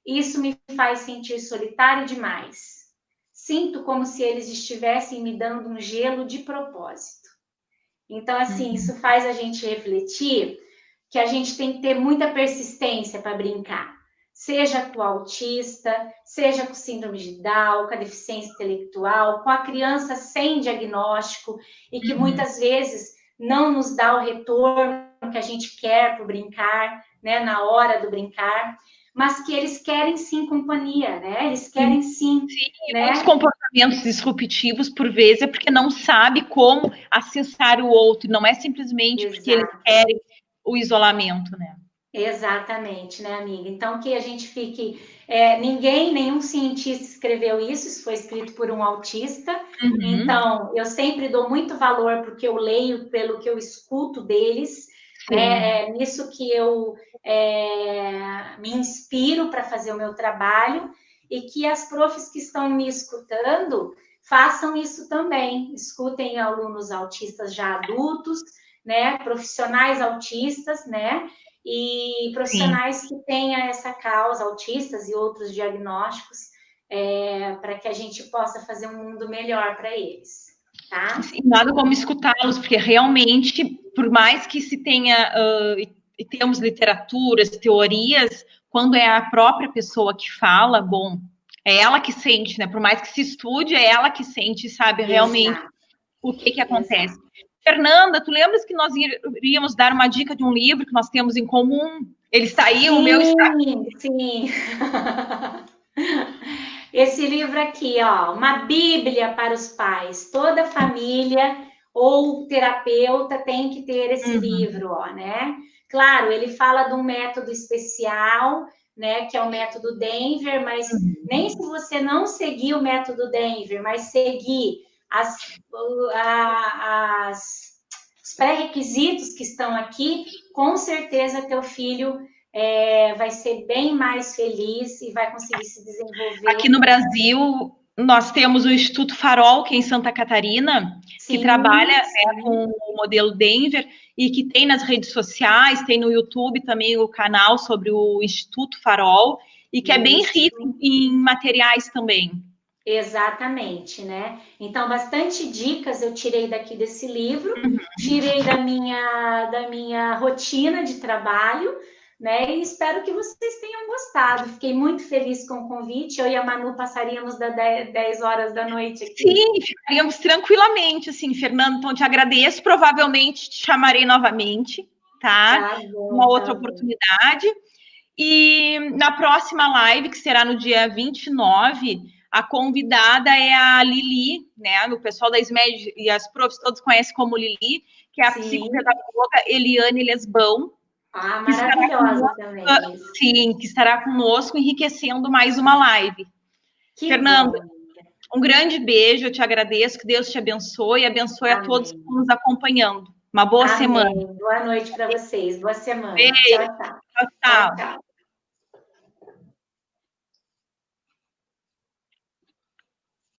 isso me faz sentir solitário demais. Sinto como se eles estivessem me dando um gelo de propósito. Então, assim, Uhum. isso faz a gente refletir que a gente tem que ter muita persistência para brincar. Seja com o autista, seja com síndrome de Down, com a deficiência intelectual, com a criança sem diagnóstico e que Uhum. muitas vezes não nos dá o retorno que a gente quer para brincar, né, na hora do brincar, mas que eles querem sim companhia, né? Eles querem sim, Sim, muitos né? comportamentos disruptivos, por vezes, é porque não sabe como acessar o outro, não é simplesmente porque eles Exato. querem o isolamento, né? Exatamente, né, amiga? Então, que a gente fique. Nenhum cientista escreveu isso, isso foi escrito por um autista. Uhum. Então, eu sempre dou muito valor porque eu leio, pelo que eu escuto deles, Sim, né? É nisso que eu me inspiro para fazer o meu trabalho e que as profs que estão me escutando façam isso também. Escutem alunos autistas já adultos, né? Profissionais autistas, né? E sim. profissionais que tenham essa causa, autistas e outros diagnósticos, para que a gente possa fazer um mundo melhor para eles, tá? Sim, nada como escutá-los, porque realmente, por mais que se tenha, e temos literaturas, teorias, quando é a própria pessoa que fala, bom, é ela que sente, né? Por mais que se estude, é ela que sente, e sabe realmente Exato, o que que acontece. exato. Fernanda, tu lembras que nós iríamos dar uma dica de um livro que nós temos em comum? Ele está aí, o meu está. Sim, sim. Esse livro aqui, ó, uma Bíblia para os pais. Toda família ou terapeuta tem que ter esse Uhum. livro, ó, né? Claro, ele fala de um método especial, né, que é o método Denver, mas nem se você não seguir o método Denver, mas seguir as, os pré-requisitos que estão aqui, com certeza teu filho vai ser bem mais feliz e vai conseguir se Aqui desenvolver. no Brasil, nós temos o Instituto Farol, que é em Santa Catarina, que trabalha, Sim, né, com sim, o modelo Denver e que tem nas redes sociais, tem no YouTube também o canal sobre o Instituto Farol e que é bem rico isso. em materiais também. Exatamente, né? Então, bastante dicas eu tirei daqui desse livro, tirei da minha rotina de trabalho, né? E espero que vocês tenham gostado. Fiquei muito feliz com o convite. Eu e a Manu passaríamos das 10 horas da noite aqui. Sim, ficaríamos tranquilamente, assim, Fernando. Então, te agradeço. Provavelmente te chamarei novamente, tá? Tá Uma bom, outra tá bom. oportunidade. E na próxima live, que será no dia 29, a convidada é a Lili, né? O pessoal da SMED e as profs todos conhecem como Lili, que é a Sim. psicopedagoga Eliane Lesbão, Ah, que estará maravilhosa conosco, também isso. sim, que estará conosco enriquecendo mais uma live. Que Fernanda, bom. um grande beijo, eu te agradeço, que Deus te abençoe e abençoe a todos que Amém. estão nos acompanhando. Uma boa semana. Amém. Boa noite para vocês. Boa semana. Beijo, Tchau, tchau. tchau, Tchau, tchau. tchau.